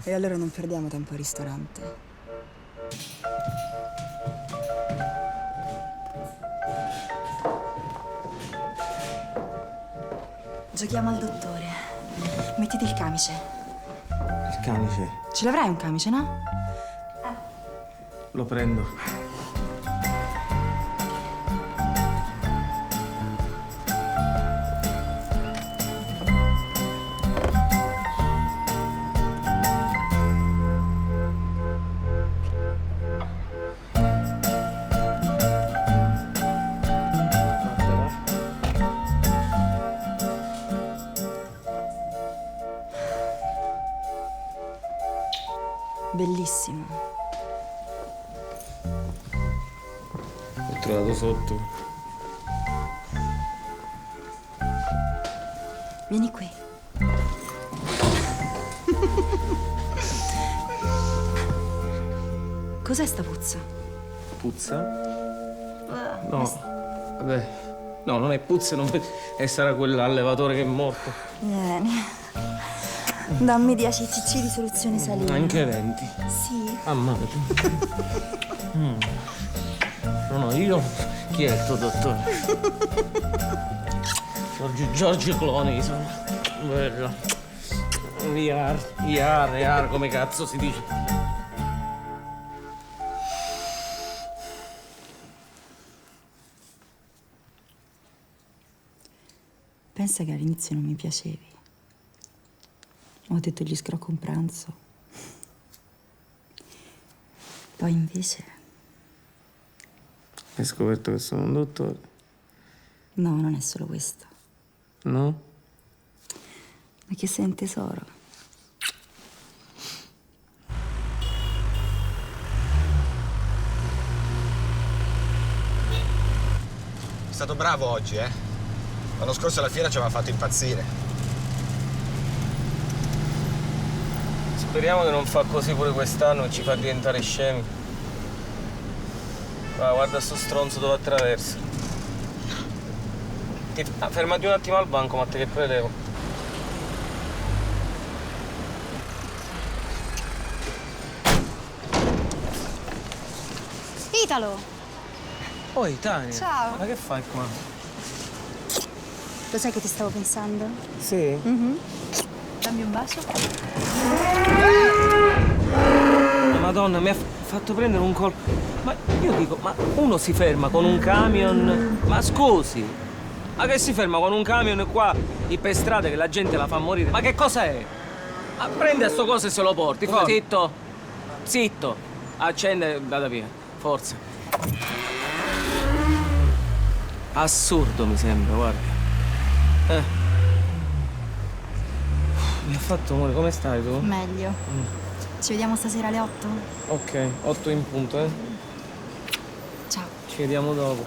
S: E allora non perdiamo tempo al ristorante. Giochiamo al dottore. Mettiti il camice.
T: Il camice?
S: Ce l'avrai un camice, no?
T: Lo prendo.
S: Bellissimo.
T: L'ho trovato sotto.
S: Vieni qui. Cos'è sta puzza?
T: Puzza? No. Vabbè. No, non è puzza, non... E sarà quell'allevatore che è morto.
S: Vieni. Dammi 10 cc di soluzione salina.
T: Anche 20.
S: Sì.
T: Ammazza. No, io... Chi è il tuo dottore? Giorgio Cloni, sono... Bello. Iar, come cazzo si dice?
S: Pensa che all'inizio non mi piacevi. Ho detto gli scrocco un pranzo. Poi invece...
T: Hai scoperto che sono un dottore?
S: No, non è solo questo.
T: No?
S: Ma che sei un tesoro.
U: È stato bravo oggi, eh? L'anno scorso alla fiera ci aveva fatto impazzire.
T: Speriamo che non fa così pure quest'anno e ci fa diventare scemi. Guarda sto stronzo dove attraversa. Fermati un attimo al banco, Matte, che prelevo.
M: Italo!
T: Poi, Tania.
M: Ciao.
T: Ma che fai qua?
M: Lo sai che ti stavo pensando?
T: Sì?
M: Dammi un bacio.
T: Madonna, mi ha fatto prendere un colpo. Ma io dico, ma uno si ferma con un camion? Ma scusi, ma che si ferma con un camion qua per strada che la gente la fa morire? Ma che cosa è? Ma prende sto coso e se lo porti, zitto, zitto, accende e vada via. forza. Assurdo mi sembra, guarda. Mi ha fatto amore, come stai tu?
S: Meglio. Ci vediamo stasera alle 8?
T: Ok, 8 in punto, eh?
S: Ciao.
T: Ci vediamo dopo.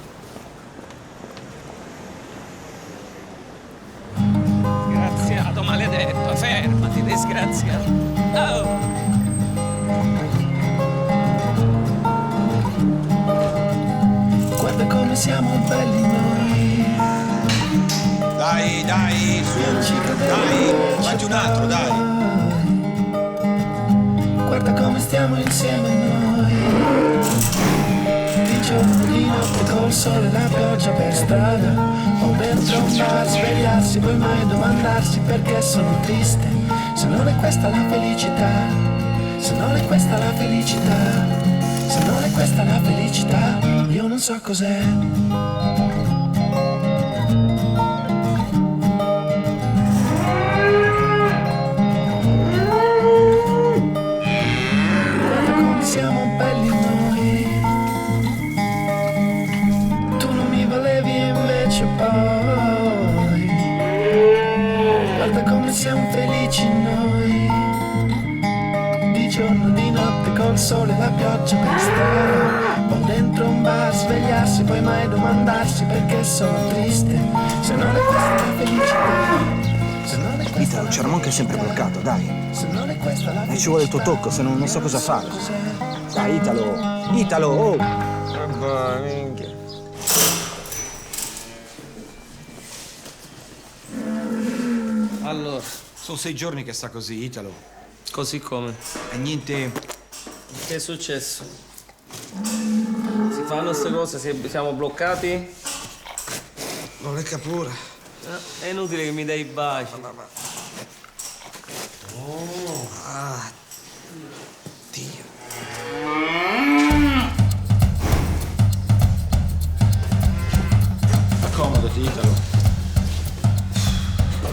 T: Disgraziato, maledetto, fermati, disgraziato. Oh.
E: Guarda come siamo belli noi.
U: Dai, dai, su. Dai, fatti un altro, dai.
E: Guarda come stiamo insieme noi. Di giorno, di notte, col sole e la pioggia per strada. O dentro un bar, svegliarsi, poi mai domandarsi perché sono triste. Se non è questa la felicità, se non è questa la felicità, se non è questa la felicità, io non so cos'è. Siamo belli noi. Tu non mi volevi e invece poi. Guarda come siamo felici noi. Di giorno, di notte, col sole e la pioggia per strada. O dentro un bar, svegliarsi, poi mai domandarsi perché sono triste. Se non è questa la felicità.
U: Italo, c'eravamo anche sempre bloccato, dai. E ci vuole il tuo tocco, se no non so cosa fare. Dai, Italo! Italo, oh!
T: Minchia. Allora,
U: sono 6 giorni che sta così, Italo.
T: Così come?
U: E niente...
T: Che è successo? Si fanno queste cose, siamo bloccati?
U: Non è capura.
T: È inutile che mi dai i baci.
U: Oh, ah, Dio. Accomodati, Italo.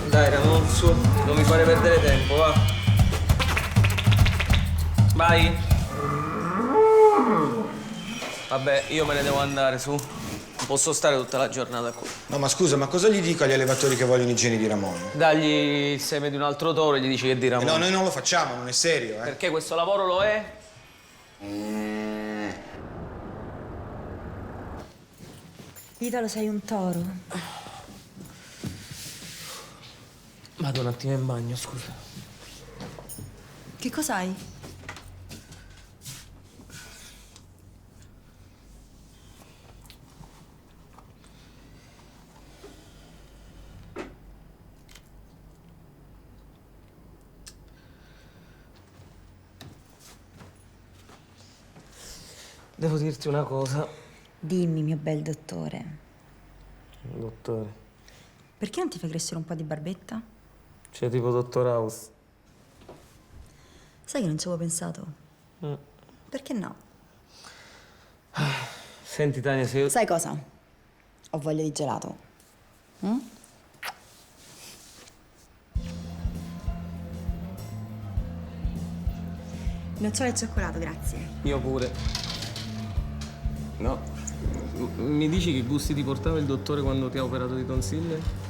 T: Dai, Ramon, su, non mi fare perdere tempo, va. Vai. Vabbè, io me ne devo andare, su. Non posso stare tutta la giornata qui.
U: No, ma scusa, ma cosa gli dico agli allevatori che vogliono i geni di Ramon?
T: Dagli il seme di un altro toro e gli dici che è di Ramon.
U: No, noi non lo facciamo, non è serio,
T: Perché questo lavoro lo è?
S: Italo, sei un toro.
T: Vado un attimo in bagno, scusa.
S: Che cos'hai?
T: Devo dirti una cosa.
S: Dimmi, mio bel dottore.
T: Dottore.
S: Perché non ti fai crescere un po' di barbetta?
T: Cioè, tipo Dottor House.
S: Sai che non ci avevo pensato? Perché no?
T: Senti, Tania, se io...
S: Sai cosa? Ho voglia di gelato. Nocciole e cioccolato, grazie.
T: Io pure. No. Mi dici che gusti ti portava il dottore quando ti ha operato di tonsille?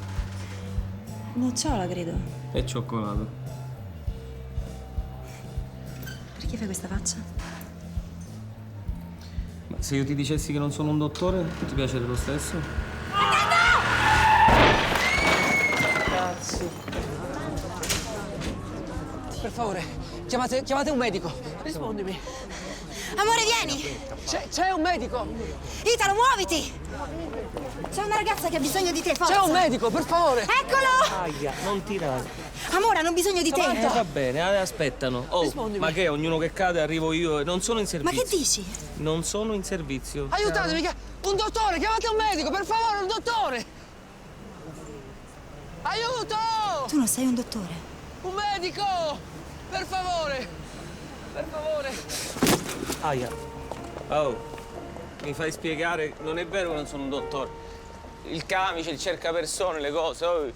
S: Nocciola, credo.
T: E cioccolato.
S: Perché fai questa faccia?
T: Ma se io ti dicessi che non sono un dottore, ti piacerebbe lo stesso?
K: Cazzo. Per favore, chiamate un medico. Rispondimi.
M: Amore, vieni!
K: C'è un medico!
M: Italo, muoviti! C'è una ragazza che ha bisogno di te, forza!
K: C'è un medico, per favore!
M: Eccolo!
T: Aia, non tirare.
M: Amore, hanno bisogno di te!
T: Va bene, aspettano. Oh,
K: Rispondimi.
T: ma che? Ognuno che cade arrivo io e non sono in servizio.
M: Ma che dici?
T: Non sono in servizio.
K: Aiutatemi! Un dottore, chiamate un medico, per favore, un dottore! Aiuto!
S: Tu non sei un dottore.
K: Un medico! Per favore! Per favore!
T: Aia. Oh, mi fai spiegare? Non è vero che non sono un dottore. Il camice, il cercapersone, le cose. Oh.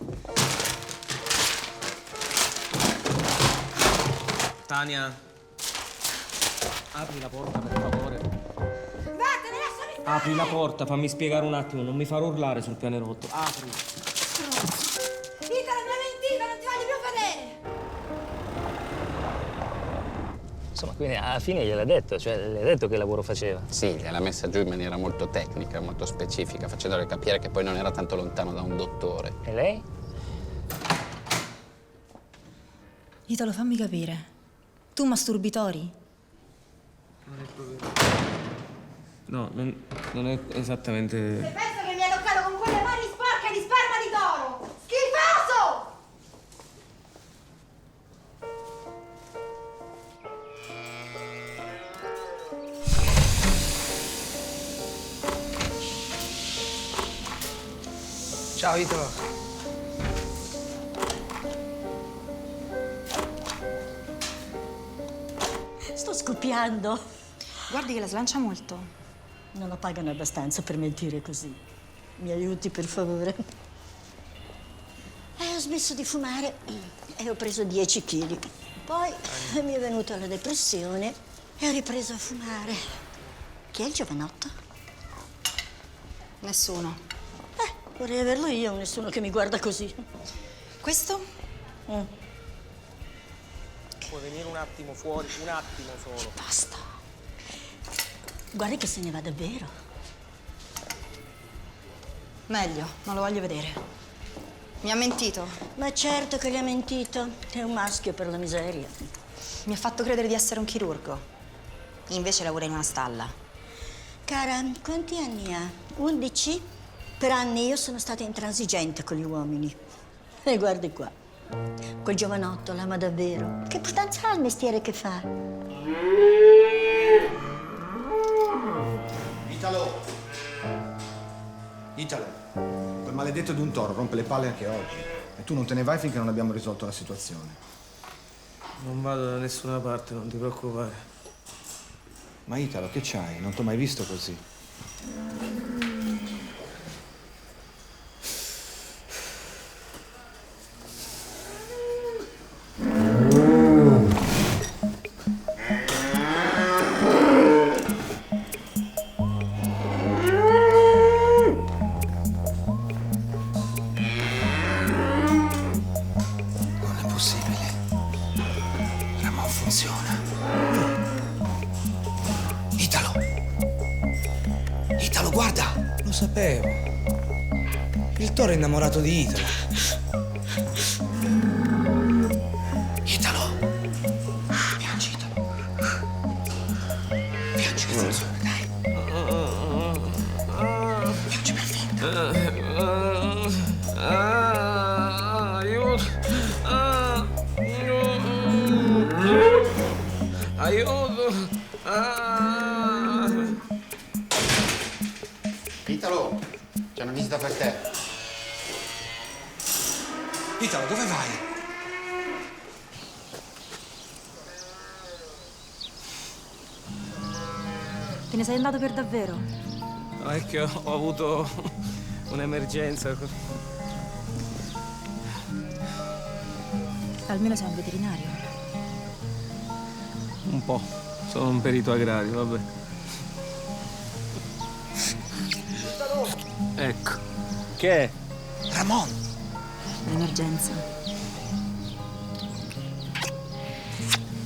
T: Tania, apri la porta, per favore. Apri la porta, fammi spiegare un attimo, non mi far urlare sul pianerottolo. Apri.
M: Italo, mi ha mentito, non ti voglio più vedere!
C: Insomma, quindi alla fine gliel'ha detto, cioè le ha detto che lavoro faceva.
A: Sì, gliel'ha messa giù in maniera molto tecnica, molto specifica, facendole capire che poi non era tanto lontano da un dottore.
C: E lei?
S: Italo, fammi capire. Tu masturbi tori?
T: Non è proprio... No, non è esattamente...
M: Se penso che mi hai toccato con quelle mani sporche di sperma di toro! Schifoso!
D: Ciao, Italo.
F: Sto scoppiando.
S: Guardi che la slancia molto.
F: Non la pagano abbastanza per mentire così. Mi aiuti, per favore? Ho smesso di fumare e ho preso 10 kg. Poi mi è venuta la depressione e ho ripreso a fumare. Chi è il giovanotto?
S: Nessuno.
F: Vorrei averlo io, nessuno che mi guarda così.
S: Questo?
T: Puoi venire un attimo fuori, un attimo solo.
F: Basta. Guardi che se ne va davvero.
S: Meglio, non lo voglio vedere. Mi ha mentito.
F: Ma certo che gli ha mentito. È un maschio per la miseria.
S: Mi ha fatto credere di essere un chirurgo. Invece lavora in una stalla.
F: Cara, quanti anni ha? 11? Per anni io sono stata intransigente con gli uomini. E guardi qua. Quel giovanotto l'ama davvero. Che importanza ha il mestiere che fa?
U: Italo! Italo, quel maledetto di un toro rompe le palle anche oggi. E tu non te ne vai finché non abbiamo risolto la situazione.
T: Non vado da nessuna parte, non ti preoccupare.
U: Ma Italo, che c'hai? Non t'ho mai visto così. Italo, guarda! Lo sapevo. Il toro è innamorato di Italo. Italo! Piangi, Italo. Piangi, attenzione, dai. Piangi per forza.
T: Aiuto! Aiuto!
L: Italo, c'è una visita per te.
U: Italo, dove vai?
S: Te ne sei andato per davvero?
T: No, è che ho avuto un'emergenza.
S: Almeno sei un veterinario.
T: Un po'. Sono un perito agrario, vabbè. Ecco. Che è?
U: Ramon!
S: L'emergenza.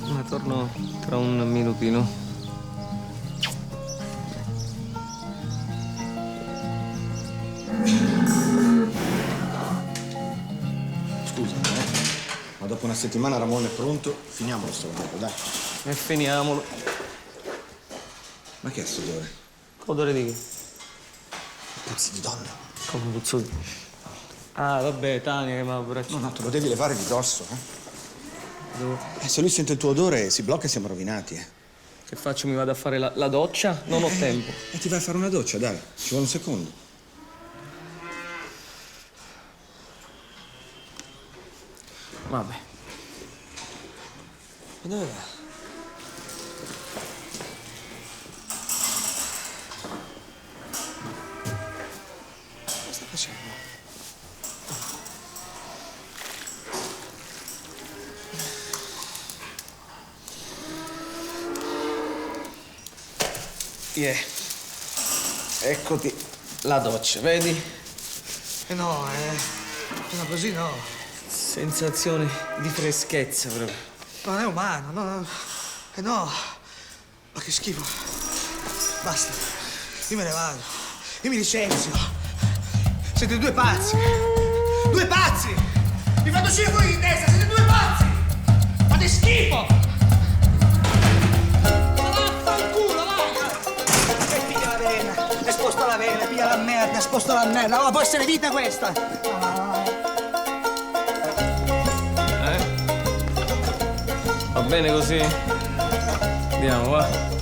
T: Ma torno tra un minutino.
U: Scusami, ma dopo una settimana Ramon è pronto, finiamolo sto lavoro, dai.
T: E finiamolo.
U: Ma che è sto odore?
T: Odore di che?
U: Puzzi di donna.
T: Come puzzo di... Ah, vabbè, Tania che mi ha abbracciato.
U: No, te lo devi levare di dosso, se lui sente il tuo odore si blocca e siamo rovinati,
T: Che faccio? Mi vado a fare la doccia? Non ho tempo.
U: E ti vai a fare una doccia, dai. Ci vuole un secondo.
T: Vabbè. Ma dove va?
U: Cosa sta facendo?
T: Yeah. Eccoti la doccia, vedi?
K: No, così no.
T: Sensazione di freschezza proprio.
K: Non è umano, no. No. Ma che schifo. Basta. Io me ne vado. Io mi licenzio. Siete due pazzi. Due pazzi! Vi fate uscire fuori di testa, siete due pazzi! Fate schifo! Vaffanculo, vai! E piglia la velena, e sposta la velena, piglia la merda, sposta la merda. Oh, può essere vita questa!
T: Va bene così? Andiamo, va.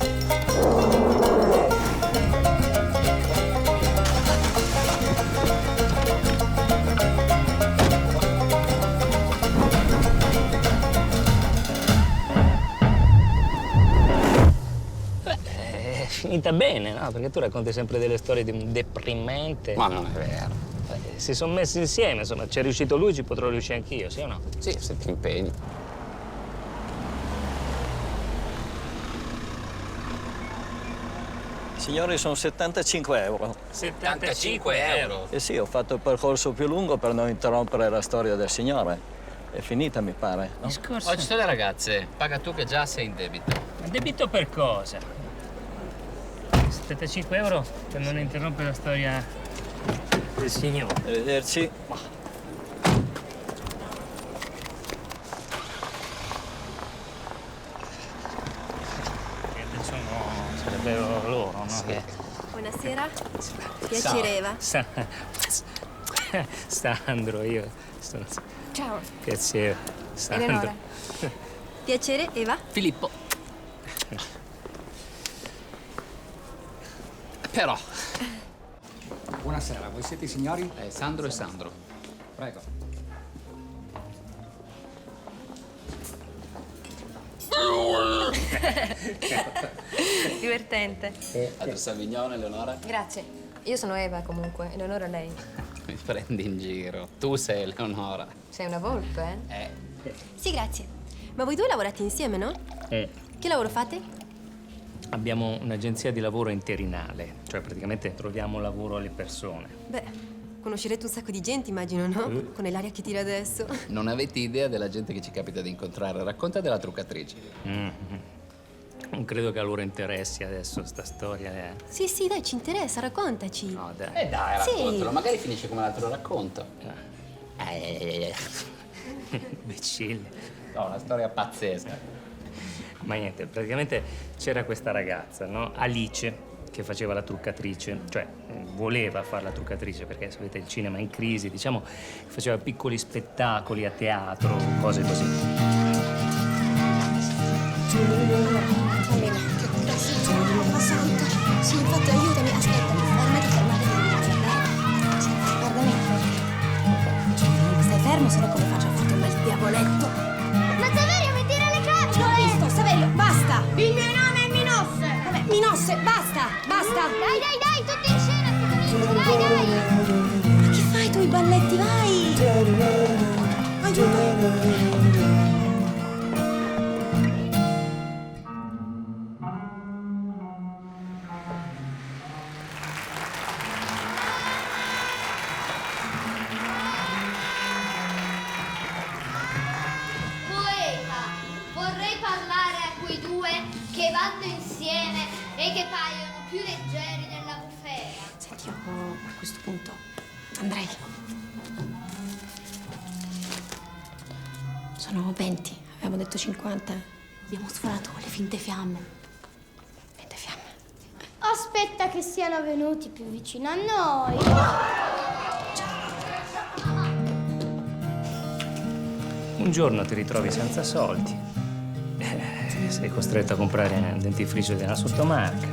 C: Finita bene, no? Perché tu racconti sempre delle storie di un deprimente.
A: Ma non è vero.
C: Si sono messi insieme, insomma, c'è riuscito lui, ci potrò riuscire anch'io, sì o no?
A: Sì, se ti impegni.
H: Signori, sono 75 euro.
C: 75 euro?
H: Eh sì, ho fatto il percorso più lungo per non interrompere la storia del signore. È finita, mi pare, no?
A: Oggi sono le ragazze, paga tu che già sei in debito.
C: Ma debito per cosa? 75 euro per non interrompere la storia del signore.
H: Arrivederci.
C: Sarebbero loro, no?
A: Sì.
C: Che...
M: Buonasera. Piacere, Eva.
C: Sandro, io sono...
M: Ciao.
C: Piacere, Sandro.
M: Eleonora. Piacere, Eva.
A: Filippo. Però.
V: Buonasera, voi siete i signori?
A: Sandro e Sandro.
V: Prego.
J: Divertente.
A: Altro Savignone, Eleonora?
J: Grazie. Io sono Eva comunque, Eleonora lei.
A: Mi prendi in giro. Tu sei Eleonora.
J: Sei una volpe, eh?
M: Sì, grazie. Ma voi due lavorate insieme, no? Che lavoro fate?
C: Abbiamo un'agenzia di lavoro interinale, cioè praticamente troviamo lavoro alle persone.
M: Beh, conoscerete un sacco di gente, immagino, no? Con l'aria che tira adesso.
A: Non avete idea della gente che ci capita di incontrare. Racconta della truccatrice.
C: Non credo che a loro interessi adesso sta storia, eh.
M: Sì, sì, dai, ci interessa, raccontaci.
C: No, dai.
A: Dai,
M: Sì.
A: raccontalo. Magari finisce come l'altro racconto.
C: Imbecille.
A: No, una storia pazzesca.
C: Ma niente, praticamente c'era questa ragazza, no? Alice, che faceva la truccatrice, cioè voleva fare la truccatrice perché sapete il cinema è in crisi, diciamo, faceva piccoli spettacoli a teatro, cose così.
M: Mamma santa. Sì, infatti aiutami, aspettami, fermati. Guarda me. Stai fermo, se no come faccio a farti un bel diavoletto?
W: Ma Saverio mi tira le carte!
M: L'ho visto, Saverio, basta!
W: Il mio nome è Minosse!
M: Vabbè, Minosse, basta!
W: Dai, tutti in scena, dai!
M: Ma che fai tu i balletti, vai! Aiuto!
W: Poeta, vorrei parlare a quei due che vanno insieme e che paiono più leggeri della bufera.
M: Senti, io a questo punto andrei. Sono 20, avevamo detto 50. Abbiamo sforato con le finte fiamme. Finte fiamme.
W: Aspetta che siano venuti più vicino a noi.
C: Un giorno ti ritrovi senza soldi, sei costretto a comprare un dentifricio di una sottomarca,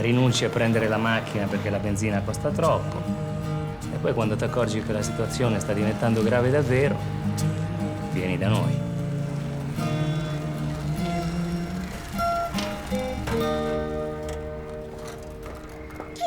C: rinunci a prendere la macchina perché la benzina costa troppo e poi quando ti accorgi che la situazione sta diventando grave davvero, vieni da noi.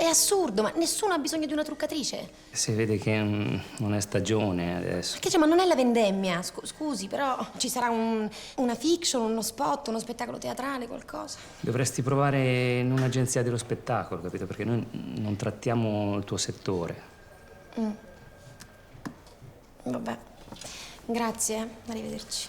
B: assurdo, ma nessuno ha bisogno di una truccatrice.
C: Si vede che non è stagione adesso.
B: Che c'è, ma non è la vendemmia. Scusi, però ci sarà una fiction, uno spot, uno spettacolo teatrale, qualcosa.
C: Dovresti provare in un'agenzia dello spettacolo, capito? Perché noi non trattiamo il tuo settore.
B: Vabbè. Grazie, arrivederci.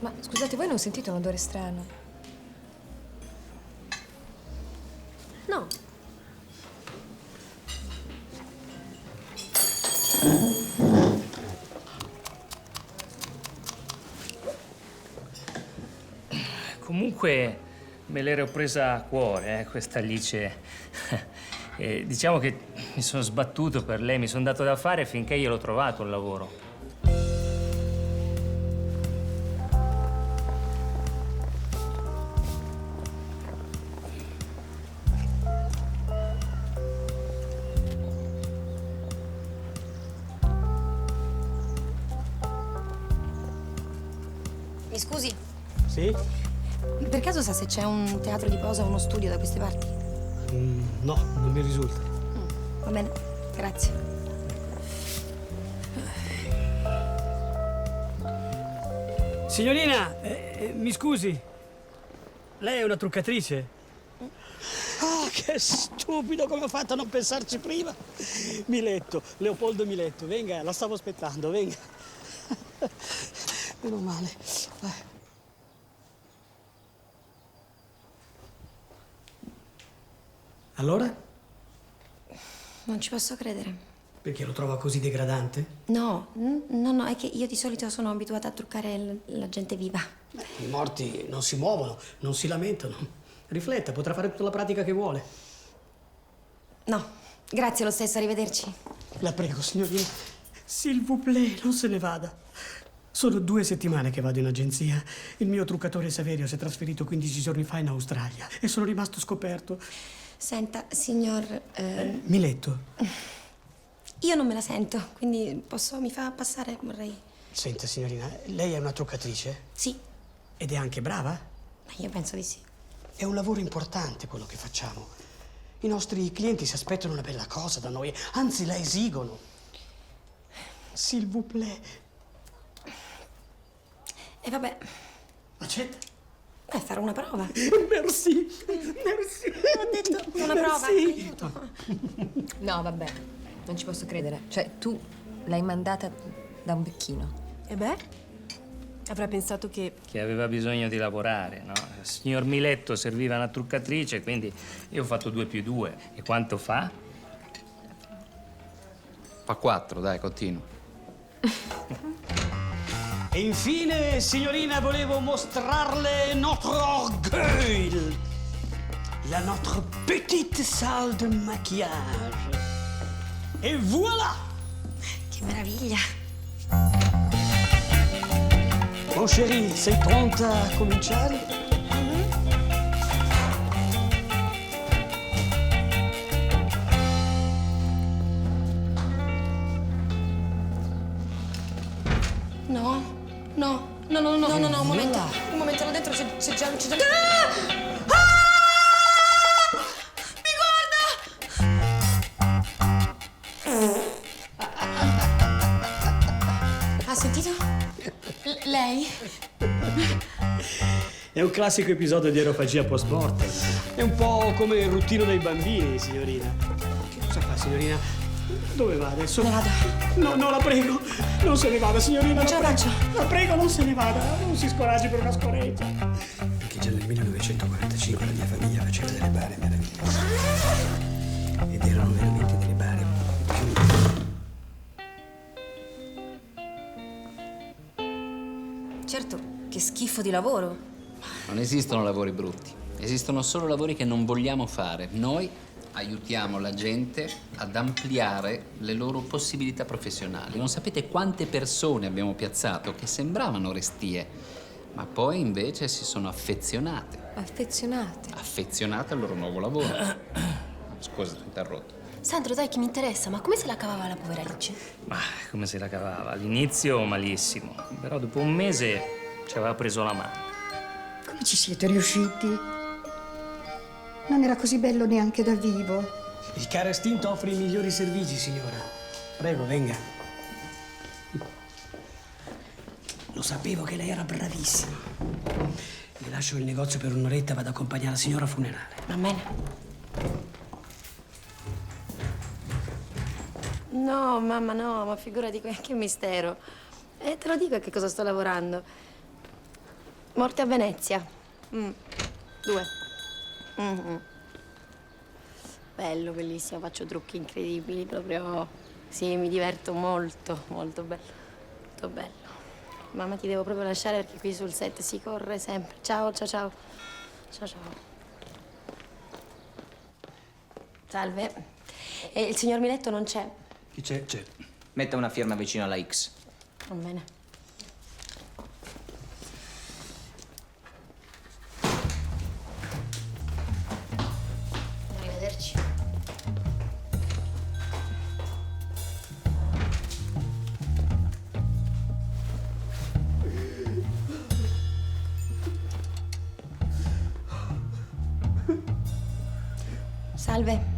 I: Ma scusate, voi non sentite un odore strano?
B: No.
C: Comunque me l'ero presa a cuore, questa Alice. Diciamo che mi sono sbattuto per lei, mi sono dato da fare finché io l'ho trovato un lavoro.
B: Mi scusi?
G: Sì?
B: Per caso sa se c'è un teatro di posa o uno studio da queste parti?
G: No, non mi risulta.
B: Va bene, grazie.
G: Signorina, mi scusi. Lei è una truccatrice?
V: Ah, che stupido, come ho fatto a non pensarci prima. Miletto, Leopoldo Miletto, venga, la stavo aspettando, venga. Meno male.
G: Allora?
B: Non ci posso credere.
G: Perché lo trova così degradante?
B: No, è che io di solito sono abituata a truccare la gente viva.
G: I morti non si muovono, non si lamentano. Rifletta, potrà fare tutta la pratica che vuole.
B: No, grazie lo stesso, arrivederci.
V: La prego, signorina.
G: S'il vous plaît, non se ne vada. Sono 2 settimane che vado in agenzia. Il mio truccatore Saverio si è trasferito 15 giorni fa in Australia e sono rimasto scoperto.
B: Senta, signor...
G: Miletto.
B: Io non me la sento, quindi mi fa passare, vorrei...
V: Senta, signorina, lei è una truccatrice?
B: Sì.
V: Ed è anche brava?
B: Io penso di sì.
V: È un lavoro importante quello che facciamo. I nostri clienti si aspettano una bella cosa da noi, anzi la esigono. S'il vous plaît.
B: E vabbè.
V: Accetta?
B: Farò una prova.
V: Merci.
B: Ho detto una prova. Aiuto.
I: No, vabbè, non ci posso credere. Cioè, tu l'hai mandata da un becchino.
S: E beh, avrà pensato che...
C: Che aveva bisogno di lavorare, no? Il signor Miletto serviva una truccatrice, quindi io ho fatto 2 più 2. E quanto fa?
A: Fa 4, dai, continuo.
V: E infine, signorina, volevo mostrarle notre orgueil. La notre petite salle de maquillage. Et voilà!
B: Che meraviglia.
V: Mon chéri, sei pronta a cominciare?
B: No, un momento, là dentro c'è già... Mi guarda! Ha sentito? Lei?
G: È un classico episodio di erofagia post mortem. È un po' come il ruttino dei bambini, signorina. Che cosa fa, signorina? Dove va adesso?
B: Me ne vado.
G: No, la prego. Non se ne vada, signorina.
B: Non ce la faccio.
G: La prego, non se ne vada. Non si scoraggi per una scoreggia. Perché già nel 1945 la mia famiglia faceva delle bare meravigliose. Ed erano veramente delle bare
B: Certo, che schifo di lavoro.
A: Non esistono lavori brutti. Esistono solo lavori che non vogliamo fare. Noi aiutiamo la gente ad ampliare le loro possibilità professionali. Non sapete quante persone abbiamo piazzato che sembravano restie, ma poi invece si sono affezionate. Affezionate al loro nuovo lavoro. Scusa, ti ho interrotto.
B: Sandro, dai, che mi interessa, ma come se la cavava la povera Alice?
C: Ma come se la cavava? All'inizio malissimo, però dopo un mese ci aveva preso la mano.
F: Come ci siete riusciti? Non era così bello neanche da vivo.
V: Il carro estinto offre i migliori servizi, signora. Prego, venga. Lo sapevo che lei era bravissima. Le lascio il negozio per un'oretta, vado ad accompagnare la signora al funerale.
B: Va bene. No, mamma, no, ma figurati che mistero. Te lo dico a che cosa sto lavorando. Morte a Venezia. 2. Bello, bellissimo, faccio trucchi incredibili, proprio... Sì, mi diverto molto, molto bello. Molto bello. Mamma, ti devo proprio lasciare perché qui sul set si corre sempre. Ciao, ciao, ciao. Ciao, ciao. Salve. Il signor Miletto non c'è?
G: Chi c'è? C'è. Metta una firma vicino alla X.
B: Va bene. Arrivederci. Salve.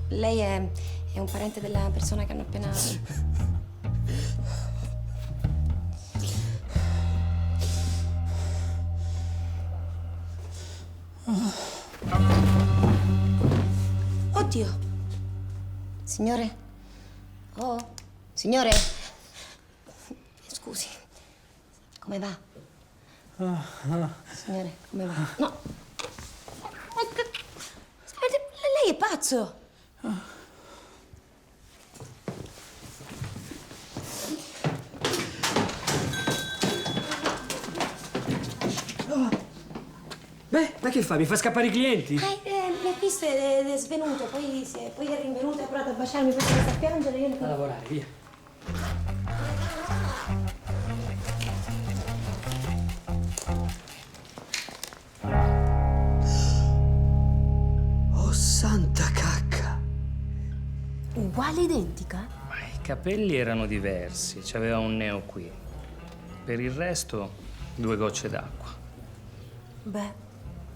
B: Lei è un parente della persona che hanno appena... Oddio. Signore? Oh, signore? Scusi. Come va? Signore, come va? No. Lei è pazzo.
V: Beh, ma che fa? Mi fa scappare i clienti?
B: Mi ha visto ed è svenuto, poi è rinvenuto e ha provato a baciarmi, poi si è messo a piangere e io...
V: A lavorare, via. Oh, santa cacca!
B: Uguale, identica?
C: Ma i capelli erano diversi, c'aveva un neo qui. Per il resto, 2 gocce d'acqua.
B: Beh,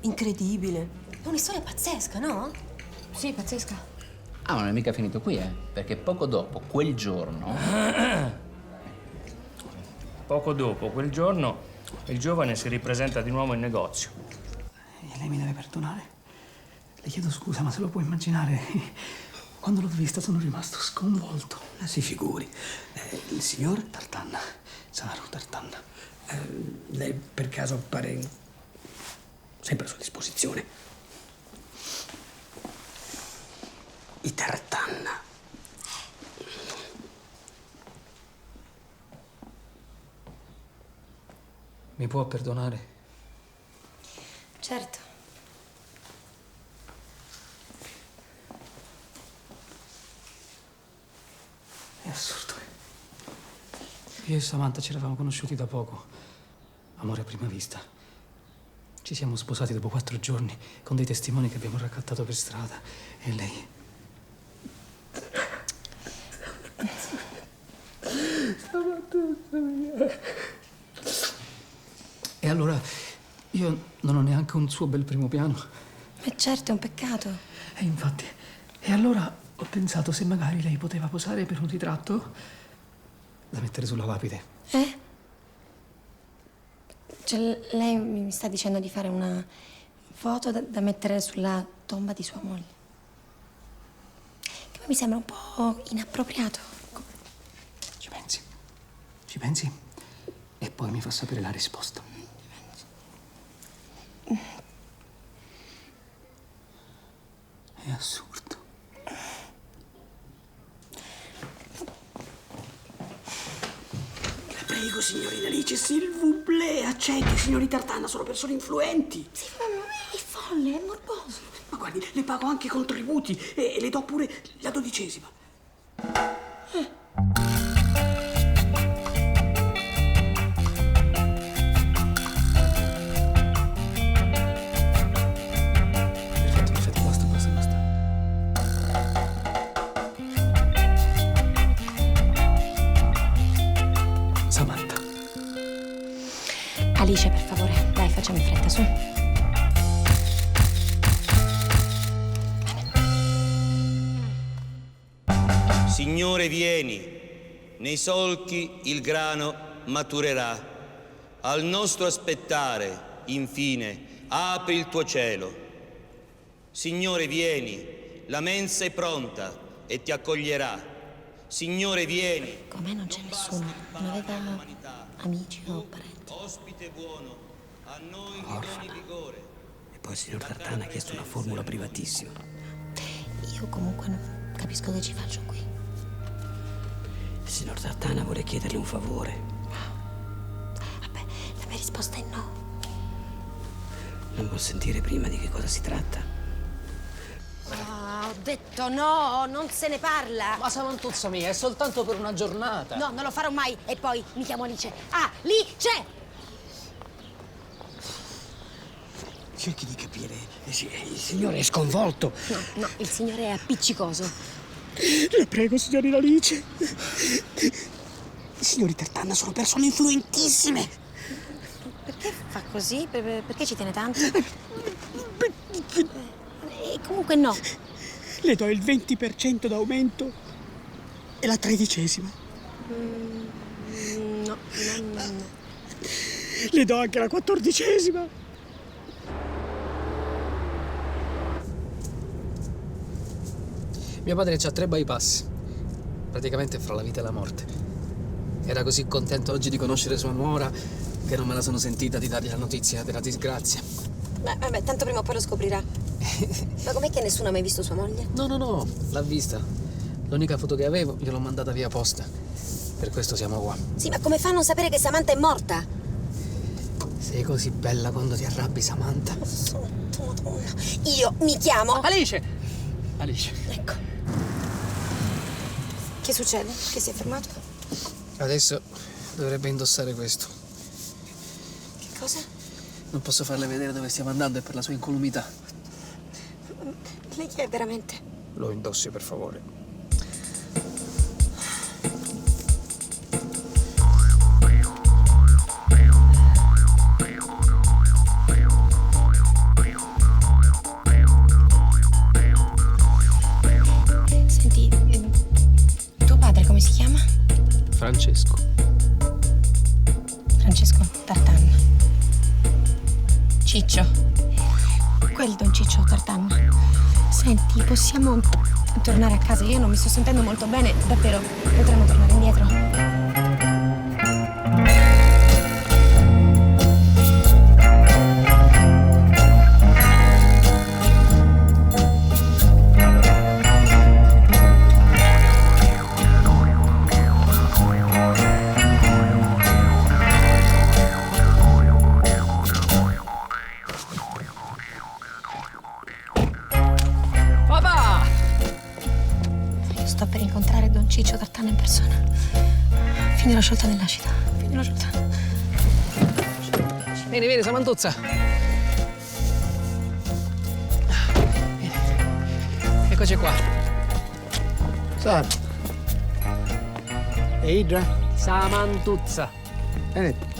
B: incredibile. È una storia pazzesca, no?
I: Sì, pazzesca.
A: Ah, ma non è mica finito qui, perché poco dopo, quel giorno...
C: Poco dopo, quel giorno, il giovane si ripresenta di nuovo in negozio.
V: E lei mi deve perdonare. Le chiedo scusa, ma se lo può immaginare, quando l'ho vista sono rimasto sconvolto. Si figuri. Il signor Tartanna, Saru Tartanna. Lei per caso pare sempre a sua disposizione? I Tartanna.
G: Mi può perdonare?
B: Certo.
V: È assurdo. Io e Samantha ci eravamo conosciuti da poco. Amore a prima vista. Ci siamo sposati dopo 4 giorni con dei testimoni che abbiamo raccattato per strada. E lei... E allora io non ho neanche un suo bel primo piano.
B: Certo, è un peccato.
V: E infatti. E allora ho pensato se magari lei poteva posare per un ritratto da mettere sulla lapide.
B: Cioè, lei mi sta dicendo di fare una foto da mettere sulla tomba di sua moglie. Che poi mi sembra un po' inappropriato.
V: Ci pensi? Ci pensi? E poi mi fa sapere la risposta. È assurdo. La prego, signorina Alice, s'il vous plaît, accetti, signori Tartanna, sono persone influenti.
B: Sì, ma è folle, è morboso.
V: Ma guardi, le pago anche i contributi e le do pure la 12ª. Perfetto, basta. Samantha.
B: Alice, per favore, dai, facciamo
N: Signore, vieni, nei solchi il grano maturerà. Al nostro aspettare, infine, apri il tuo cielo. Signore, vieni, la mensa è pronta e ti accoglierà. Signore, vieni.
B: Con me non c'è nessuno. Non aveva amici o parenti.
N: Ospite buono, a noi
G: Orfana.
N: vigore.
G: E poi il signor Tartana ha chiesto una formula privatissima.
B: Io comunque non capisco che ci faccio qui.
G: Il signor Tartana vuole chiedergli un favore.
B: Vabbè, la mia risposta è no.
G: Non vuol sentire prima di che cosa si tratta?
F: Ah, ho detto no, non se ne parla.
D: Ma Samantuzza mia, è soltanto per una giornata.
F: No, non lo farò mai. E poi mi chiamo Alice. Ah, lì c'è!
G: Cerchi di capire. Il signore è sconvolto.
F: No, il signore è appiccicoso.
G: La prego, signorina Alice. I signori Tartana sono persone influentissime.
B: Perché fa così? Perché ci tiene tanto? E comunque no.
G: Le do il 20% d'aumento e la 13ª.
B: No.
G: Le do anche la 14ª.
D: Mio padre ha 3 bypass. Praticamente fra la vita e la morte. Era così contento oggi di conoscere sua nuora che non me la sono sentita di dargli la notizia della disgrazia.
B: Vabbè, tanto prima o poi lo scoprirà. Ma com'è che nessuno ha mai visto sua moglie?
D: No, l'ha vista. L'unica foto che avevo gliel'ho mandata via posta. Per questo siamo qua.
B: Sì, ma come fa a non sapere che Samantha è morta?
D: Sei così bella quando ti arrabbi, Samantha.
B: Santo Madonna. Io mi chiamo...
D: Alice!
B: Ecco. Che succede? Che si è fermato?
D: Adesso dovrebbe indossare questo.
B: Che cosa?
D: Non posso farle vedere dove stiamo andando, è per la sua incolumità.
B: Lei chi è veramente?
D: Lo indossi, per favore.
B: Senti, tuo padre come si chiama?
D: Francesco.
B: Francesco Tartan. Ciccio. Quel Don Ciccio Tartan. Senti, possiamo tornare a casa? Io non mi sto sentendo molto bene, davvero. Potremmo tornare indietro.
D: Papà!
B: Io sto per incontrare Don Ciccio Tartana in persona. Finirò sciolta nell'acido. Finirò sciolta.
D: Vieni, Samantuzza. Vieni. Eccoci qua.
K: Sara. E Idra?
D: Samantuzza.
K: Venite.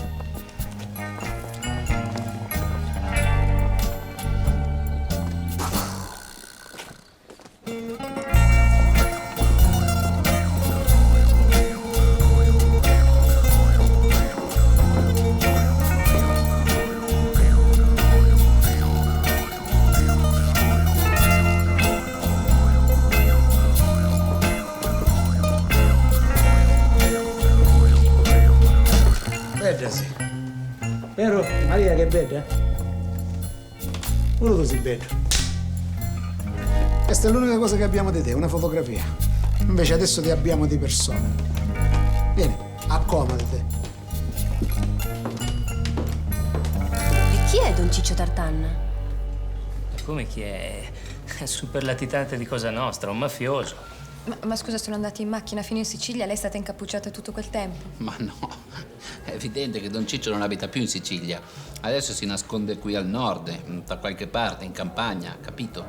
K: Bella sì. Vero, Maria, che bella? Uno così bello. Questa è l'unica cosa che abbiamo di te, una fotografia. Invece adesso ti abbiamo di persona. Vieni, accomodati.
B: E chi è Don Ciccio Tartan?
C: Come chi è? Super latitante di Cosa Nostra, un mafioso.
I: Ma scusa, sono andati in macchina fino in Sicilia, lei è stata incappucciata tutto quel tempo?
A: Ma no, è evidente che Don Ciccio non abita più in Sicilia. Adesso si nasconde qui al nord, da qualche parte, in campagna, capito?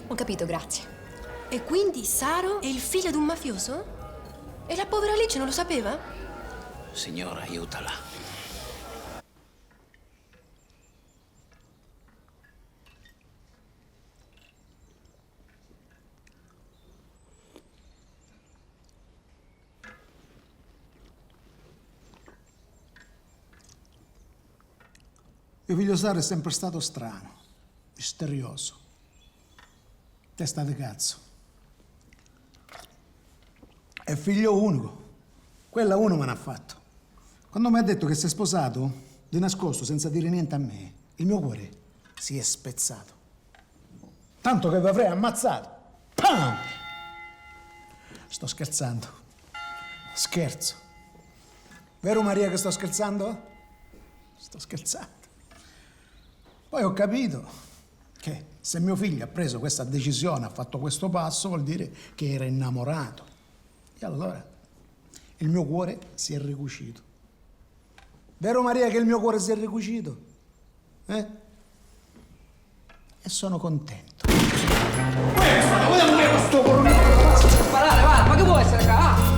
I: Ho capito, grazie.
M: E quindi Saro è il figlio di un mafioso? E la povera Alice non lo sapeva?
A: Signora, aiutala.
O: Mio figlio Saro è sempre stato strano, misterioso. Testa di cazzo. È figlio unico. Quella uno me n'ha fatto. Quando mi ha detto che si è sposato, di nascosto, senza dire niente a me, il mio cuore si è spezzato. Tanto che vi avrei ammazzato. Pam! Sto scherzando. Scherzo. Vero Maria che sto scherzando? Sto scherzando. Poi ho capito che se mio figlio ha preso questa decisione, ha fatto questo passo, vuol dire che era innamorato. E allora il mio cuore si è ricucito. Vero Maria che il mio cuore si è ricucito? E sono contento.
T: Sparare, va, ma che vuoi essere qua?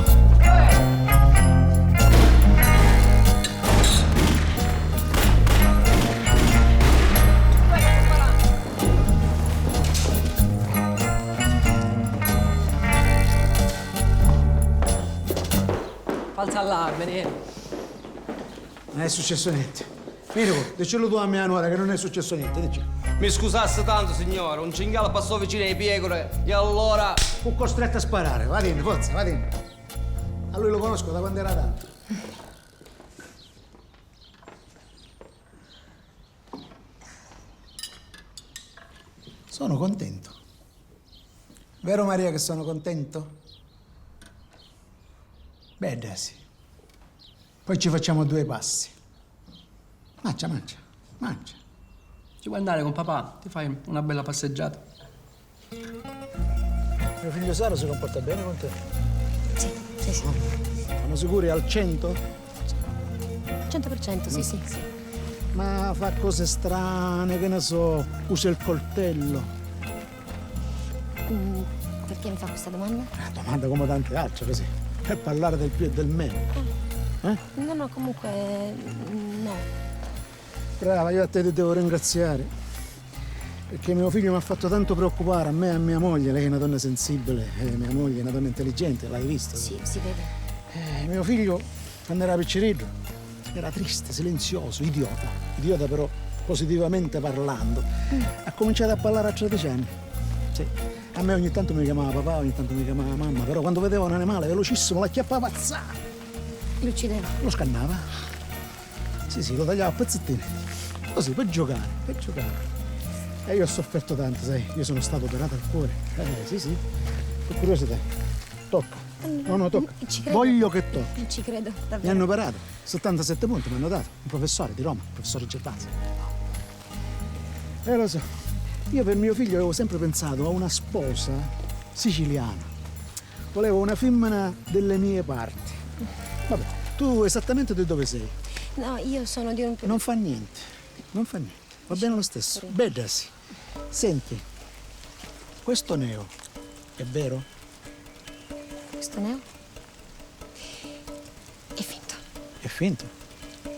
T: Falsa allarme, niente.
O: Non è successo niente. Mirico, dicelo tu a mia nuora che non è successo niente, dici.
T: Mi scusasse tanto, signore, un cinghiale passò vicino ai pecore e allora...
O: Fu costretto a sparare, va dentro, forza, va dentro. A lui lo conosco da quando era tanto. Sono contento. Vero Maria che sono contento? Beh, sì. Poi ci facciamo 2 passi. Mangia, mangia, mangia.
D: Ci vuoi andare con papà? Ti fai una bella passeggiata.
O: Mio figlio Saro si comporta bene con te?
B: Sì.
O: Siamo sicuri al 100?
B: 100%, sì.
O: Ma fa cose strane, che ne so, usa il coltello.
B: Perché mi fa questa domanda?
O: Una domanda come tante altre, così, per parlare del più e del meno.
B: No, comunque no.
O: Brava, io a te ti devo ringraziare, perché mio figlio mi ha fatto tanto preoccupare, a me e a mia moglie. Lei è una donna sensibile, mia moglie è una donna intelligente, l'hai visto?
B: Sì, si vede.
O: Mio figlio, quando era piccirillo, era triste, silenzioso, idiota però positivamente parlando. Ha cominciato a parlare a 13 anni. Sì. A me ogni tanto mi chiamava papà, ogni tanto mi chiamava mamma, però quando vedeva un animale velocissimo l'acchiappava,
B: Lo uccideva?
O: Lo scannava. Sì, lo tagliava a pezzettini. Così, per giocare. E io ho sofferto tanto, sai. Io sono stato operato al cuore. Sì. Per curiosità. Tocca. No, tocca.
B: Ci credo.
O: Voglio che tocchi.
B: Ci credo, davvero.
O: Mi hanno operato. 77 punti mi hanno dato. Un professore di Roma, il professore Gervasi. Lo so. Io per mio figlio avevo sempre pensato a una sposa siciliana. Volevo una femmina delle mie parti. Vabbè, tu esattamente di dove sei?
B: No, io sono di un...
O: Non fa niente. Va bene lo stesso. Bedasi. Senti, questo neo è vero?
B: Questo neo? È finto.
O: È finto?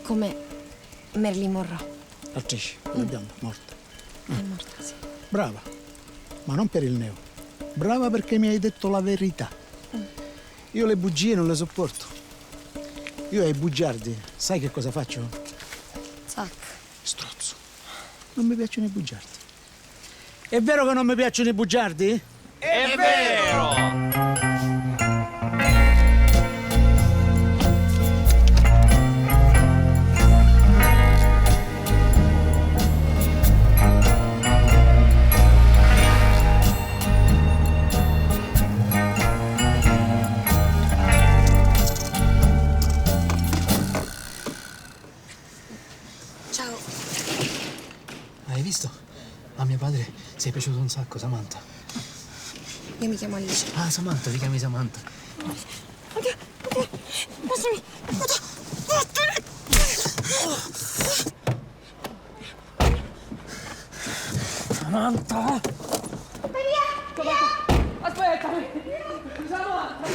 B: Come Marilyn Monroe.
O: L'attrice, quella bionda, morta.
B: È morta, sì.
O: Brava, ma non per il neo. Brava perché mi hai detto la verità. Io le bugie non le sopporto. Io ai bugiardi, sai che cosa faccio?
B: Zac.
O: Strozzo. Non mi piacciono i bugiardi. È vero che non mi piacciono i bugiardi?
T: È vero!
D: Hai visto? A mio padre sei piaciuto un sacco, Samantha.
B: Io mi chiamo Alice.
D: Ah, Samantha, ti chiami Samantha.
B: Oddio. Lasciami.
T: Samantha!
G: Aspettami! Samantha!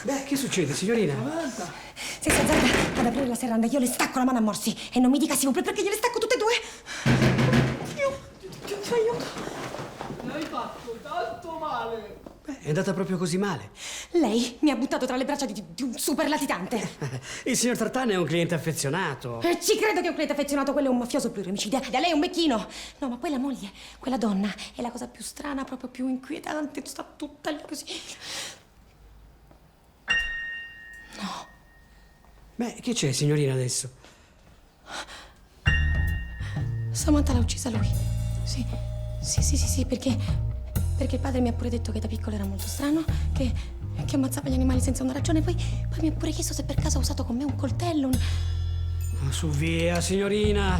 D: Beh, che succede, signorina?
G: Samantha!
B: Se si azzarda ad aprire la serranda, io le stacco la mano a morsi. E non mi dica s'il vous plaît, perché gliele stacco tutte e 2.
G: Aiuto! L'hai fatto tanto male! Beh, è andata proprio così male.
B: Lei mi ha buttato tra le braccia di un super latitante.
G: Il signor Tartana è un cliente affezionato.
B: Ci credo che è un cliente affezionato, quello è un mafioso pluriomicidiario. Da lei è un becchino. No, ma poi la moglie, quella donna, è la cosa più strana, proprio più inquietante. Sta tutta lì così. No.
G: Beh, che c'è, signorina, adesso?
B: Samantha l'ha uccisa lui. Sì, perché il padre mi ha pure detto che da piccolo era molto strano, che ammazzava gli animali senza una ragione. Poi mi ha pure chiesto se per caso ha usato con me un coltello,
G: Ma su via, signorina!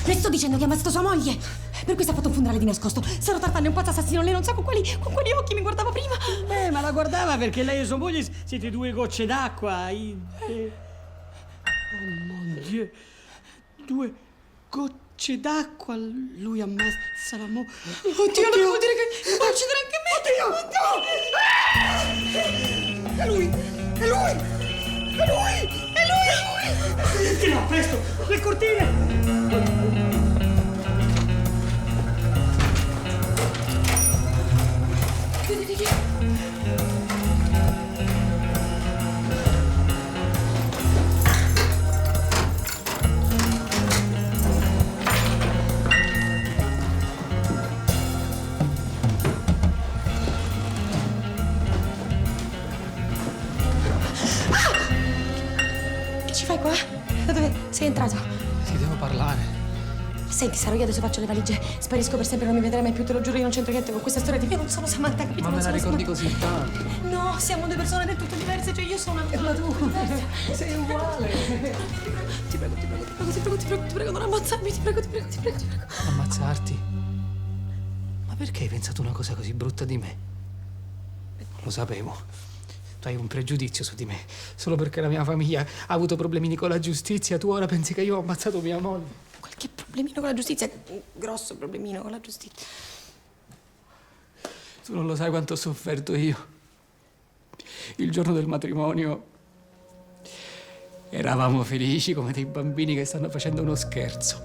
B: Le sto dicendo che ha ammazzato sua moglie! Per questo ha fatto un funerale di nascosto. Sarò Tartana, è un pazzo assassino, lei non sa con quali occhi mi guardava prima!
G: Beh, ma la guardava perché lei e sua moglie siete due gocce d'acqua. Oh mon Dieu! 2 gocce d'acqua, lui ammazza la moglie.
B: Oddio, non vuol dire che può uccidere anche me! Oddio!
G: È lui! È lui! È lui! È lui! Tira, presto! Le cortine!
B: Che ci fai qua? Da dove sei entrato?
D: Ti devo parlare.
B: Senti, Saro, io adesso faccio le valigie. Sparisco per sempre, non mi vedrai mai più, te lo giuro, io non c'entro niente con questa storia di me. Non sono Samantha, capito?
D: Ma
B: Non
D: me la
B: sono
D: ricordi
B: Samantha.
D: così tanto?
B: No, siamo due persone del tutto diverse, cioè io sono una persona diversa.
D: Sei uguale.
B: Ti prego, non ammazzarmi, ti prego.
D: Ammazzarti? Ma perché hai pensato una cosa così brutta di me? Non lo sapevo. Tu hai un pregiudizio su di me. Solo perché la mia famiglia ha avuto problemini con la giustizia, tu ora pensi che io ho ammazzato mia moglie.
B: Qualche problemino con la giustizia, un grosso problemino con la giustizia.
D: Tu non lo sai quanto ho sofferto io. Il giorno del matrimonio eravamo felici come dei bambini che stanno facendo uno scherzo.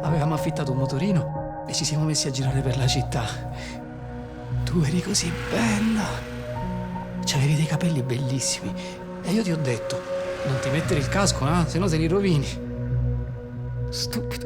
D: Avevamo affittato un motorino e ci siamo messi a girare per la città. Tu eri così bella. C'avevi dei capelli bellissimi. E io ti ho detto, non ti mettere il casco, no? Se no te li rovini. Stupido.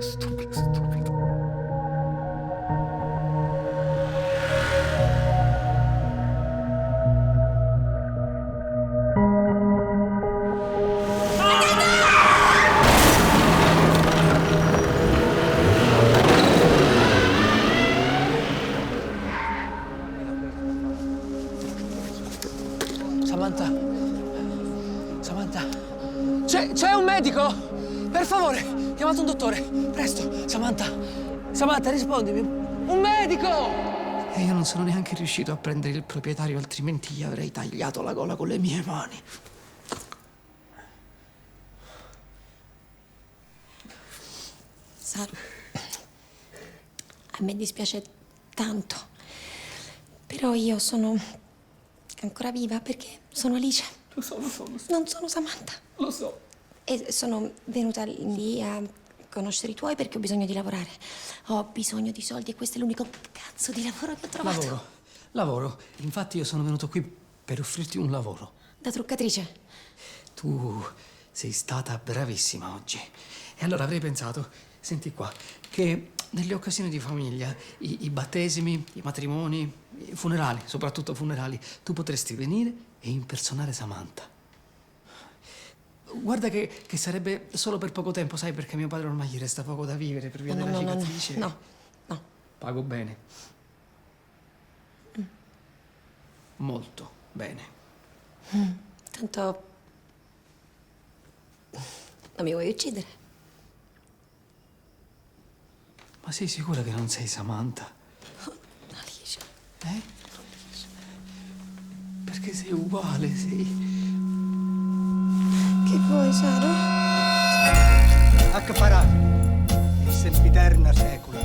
D: Samantha? C'è un medico? Per favore, chiamate un dottore. Presto, Samantha, rispondimi. Un medico! E io non sono neanche riuscito a prendere il proprietario, altrimenti gli avrei tagliato la gola con le mie mani.
B: Saro, a me dispiace tanto, però io sono ancora viva perché sono Alice.
D: Lo so.
B: Non sono Samantha.
D: Lo so.
B: E sono venuta lì a conoscere i tuoi perché ho bisogno di lavorare. Ho bisogno di soldi e questo è l'unico cazzo di lavoro che ho trovato.
D: Lavoro. Infatti io sono venuto qui per offrirti un lavoro.
B: Da truccatrice.
D: Tu sei stata bravissima oggi. E allora avrei pensato, senti qua, che nelle occasioni di famiglia, i battesimi, i matrimoni, i funerali, soprattutto funerali, tu potresti venire e impersonare Samantha. Guarda che sarebbe solo per poco tempo, sai, perché mio padre ormai gli resta poco da vivere per via della cicatrice.
B: No.
D: Pago bene. Molto bene.
B: Tanto non mi vuoi uccidere?
D: Ma sei sicura che non sei Samantha?
B: Alice.
D: Perché sei uguale, sei...
B: Che vuoi, Saro?
K: Ac farà, il sempiterna secula.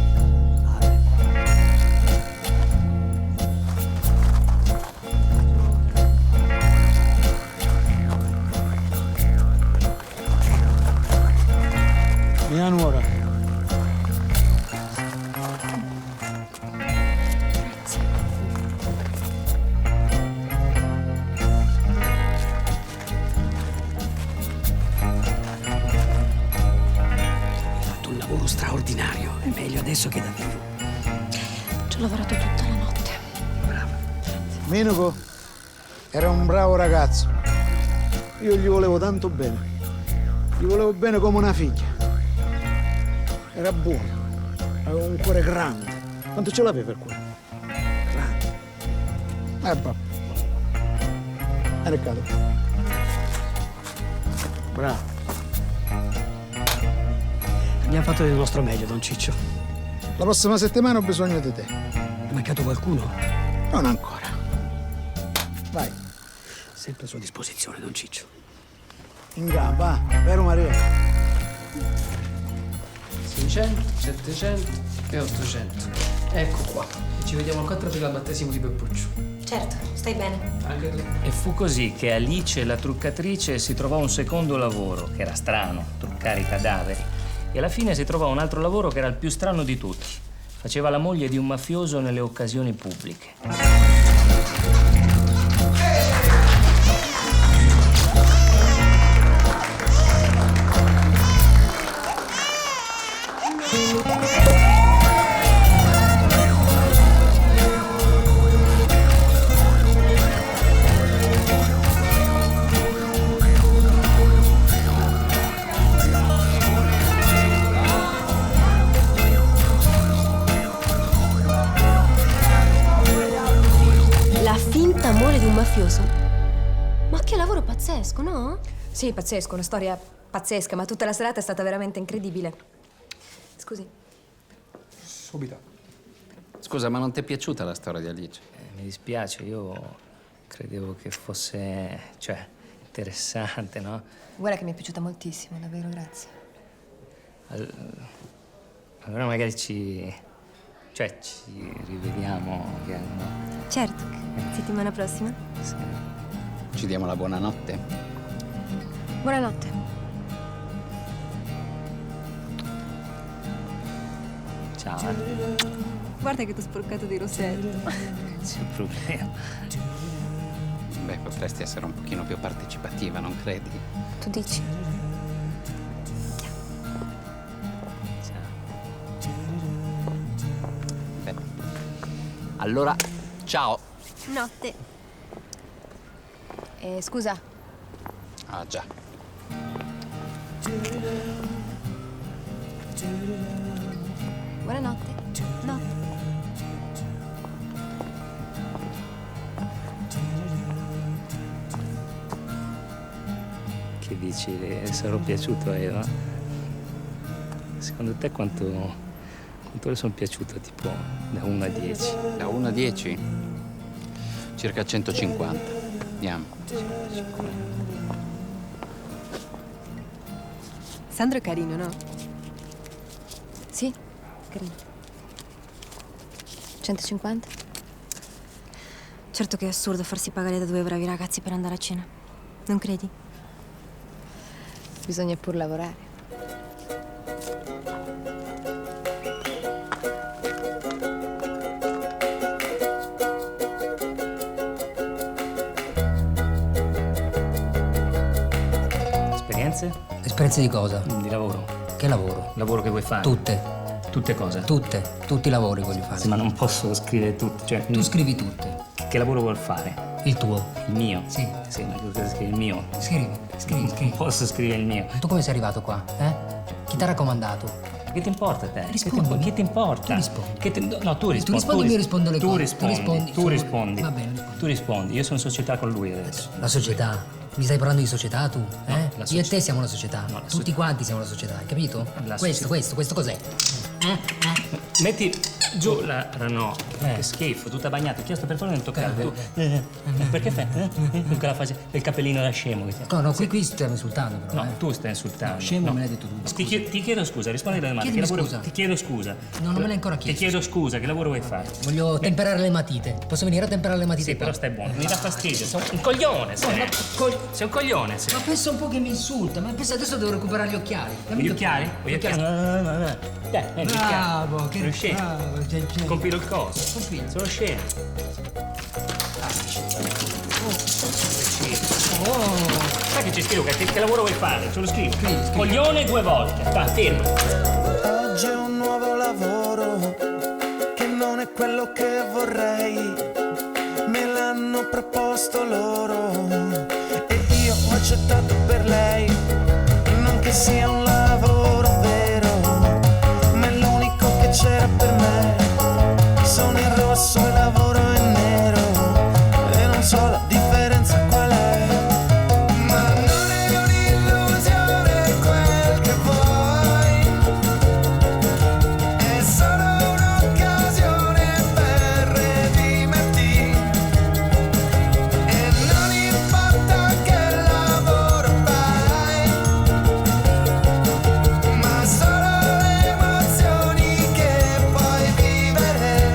O: Mia nuora.
G: uomo straordinario. È meglio adesso che da vivo.
B: Ci ho lavorato tutta la notte.
O: Minoco era un bravo ragazzo. Io gli volevo tanto bene. Gli volevo bene come una figlia. Era buono. Aveva un cuore grande. Quanto ce l'aveva il cuore? Grande. Babbo. Riccardo.
G: Bravo. Abbiamo fatto del nostro meglio, Don Ciccio.
O: La prossima settimana ho bisogno di te.
G: È mancato qualcuno?
O: Non ancora. Vai.
G: Sempre a sua disposizione, Don Ciccio.
O: In gamba, vero Maria?
D: 600, 700 e 800. Ecco qua. E ci vediamo al 4 per il battesimo di Peppuccio.
B: Certo, stai bene.
D: Anche tu.
C: E fu così che Alice, la truccatrice, si trovò un secondo lavoro, che era strano, truccare i cadaveri. E alla fine si trovò un altro lavoro che era il più strano di tutti. Faceva la moglie di un mafioso nelle occasioni pubbliche.
B: Amore di un mafioso? Ma che lavoro pazzesco, no?
I: Sì, pazzesco, una storia pazzesca, ma tutta la serata è stata veramente incredibile. Scusi.
G: Subito.
A: Scusa, ma non ti è piaciuta la storia di Alice?
C: Mi dispiace, io credevo che fosse, interessante, no?
I: Guarda che mi è piaciuta moltissimo, davvero, grazie.
C: Allora magari ci rivediamo, no?
B: Certo, settimana prossima.
C: Sì.
A: Ci diamo la buonanotte?
B: Buonanotte.
C: Ciao.
I: Guarda che ti ho sporcato di rossetto.
C: C'è un problema.
A: Beh, potresti essere un pochino più partecipativa, non credi?
B: Tu dici?
A: Allora, ciao.
B: Notte.
I: Scusa.
A: Ah, già.
I: Buonanotte.
B: Notte.
C: Che dici? Le sarò piaciuto a Eva? Secondo te quanto le sono piaciuto, tipo da 1 a 10?
A: Da 1 a 10? Circa 150. Andiamo.
I: Sandro è carino, no? Sì, carino. 150?
B: Certo che è assurdo farsi pagare da 2 bravi ragazzi per andare a cena. Non credi?
I: Bisogna pur lavorare.
G: Esperienze di cosa?
C: Di lavoro.
G: Che lavoro?
C: Lavoro che vuoi fare? Tutte cose?
G: Tutti i lavori voglio fare.
C: Sì, ma non posso scrivere tutte.
G: Tu scrivi tutte.
C: Che lavoro vuol fare?
G: Il tuo.
C: Il mio?
G: Sì.
C: Sì, ma cosa scrivi il mio?
G: Scrivi.
C: Non posso scrivere il mio.
G: Tu come sei arrivato qua? Chi ti ha raccomandato?
C: Che ti importa te?
G: Rispondi.
C: Che ti importa?
G: Tu rispondi.
C: No, tu rispondi.
G: Tu rispondi, io rispondo alle cose.
C: Tu rispondi.
G: Va bene.
C: Tu rispondi. Io sono in società con lui adesso.
G: La società? Mi stai parlando di società tu? Io e te siamo una società.
C: No,
G: Tutti quanti siamo una società, hai capito? Questo cos'è?
C: Metti giù la ranò. Che schifo, tutta bagnata. Ti ho chiesto per favore non toccare. Tu. Perché fai? Con quella fase del cappellino da scemo.
G: No, qui stiamo insultando però.
C: No, tu stai insultando.
G: Scemo me l'hai detto tu.
C: Ti chiedo scusa, rispondi alle domande.
G: Chiedimi scusa.
C: Ti chiedo scusa.
G: No, non me l'hai ancora chiesto.
C: Ti chiedo scusa, che lavoro vuoi fare?
G: Voglio temperare le matite. Posso venire a temperare le matite?
C: Sì, però stai buono. Mi dà fastidio. Sei un coglione, sei un coglione.
G: Ma pensa un po' che mi insulta, ma pensa adesso devo recuperare gli occhiali.
C: Gli occhiali?
G: Gli occhiali?
C: No. Dai,
G: bravo, che
C: bravo. Compilo il coso.
G: Compilo.
C: Sono scemo. Sai che ci scrivo? Che lavoro vuoi fare? Ce lo scrivo. Coglione 2 volte. Dai, ferma.
E: oggi ho un nuovo lavoro che non è quello che vorrei, me l'hanno proposto loro e io ho accettato per lei, non che sia un lavoro vero, ma è l'unico che c'era per me. Sono in rosso e lavoro in nero e non so la differenza qual è. Ma non è un'illusione quel che vuoi, è solo un'occasione per redimerti e non importa che lavoro fai, ma solo le emozioni che puoi vivere.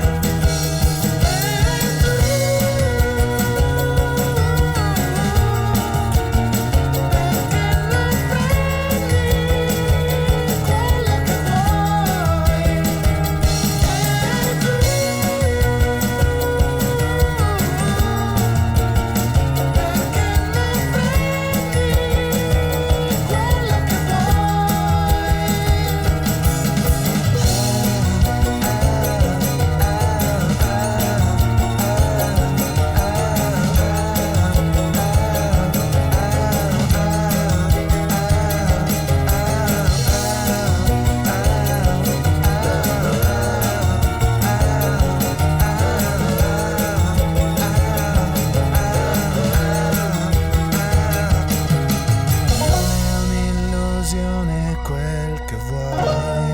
E: Un'illusione quel che vuoi,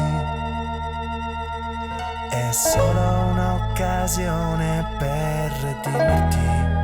E: è solo un'occasione per redimerti.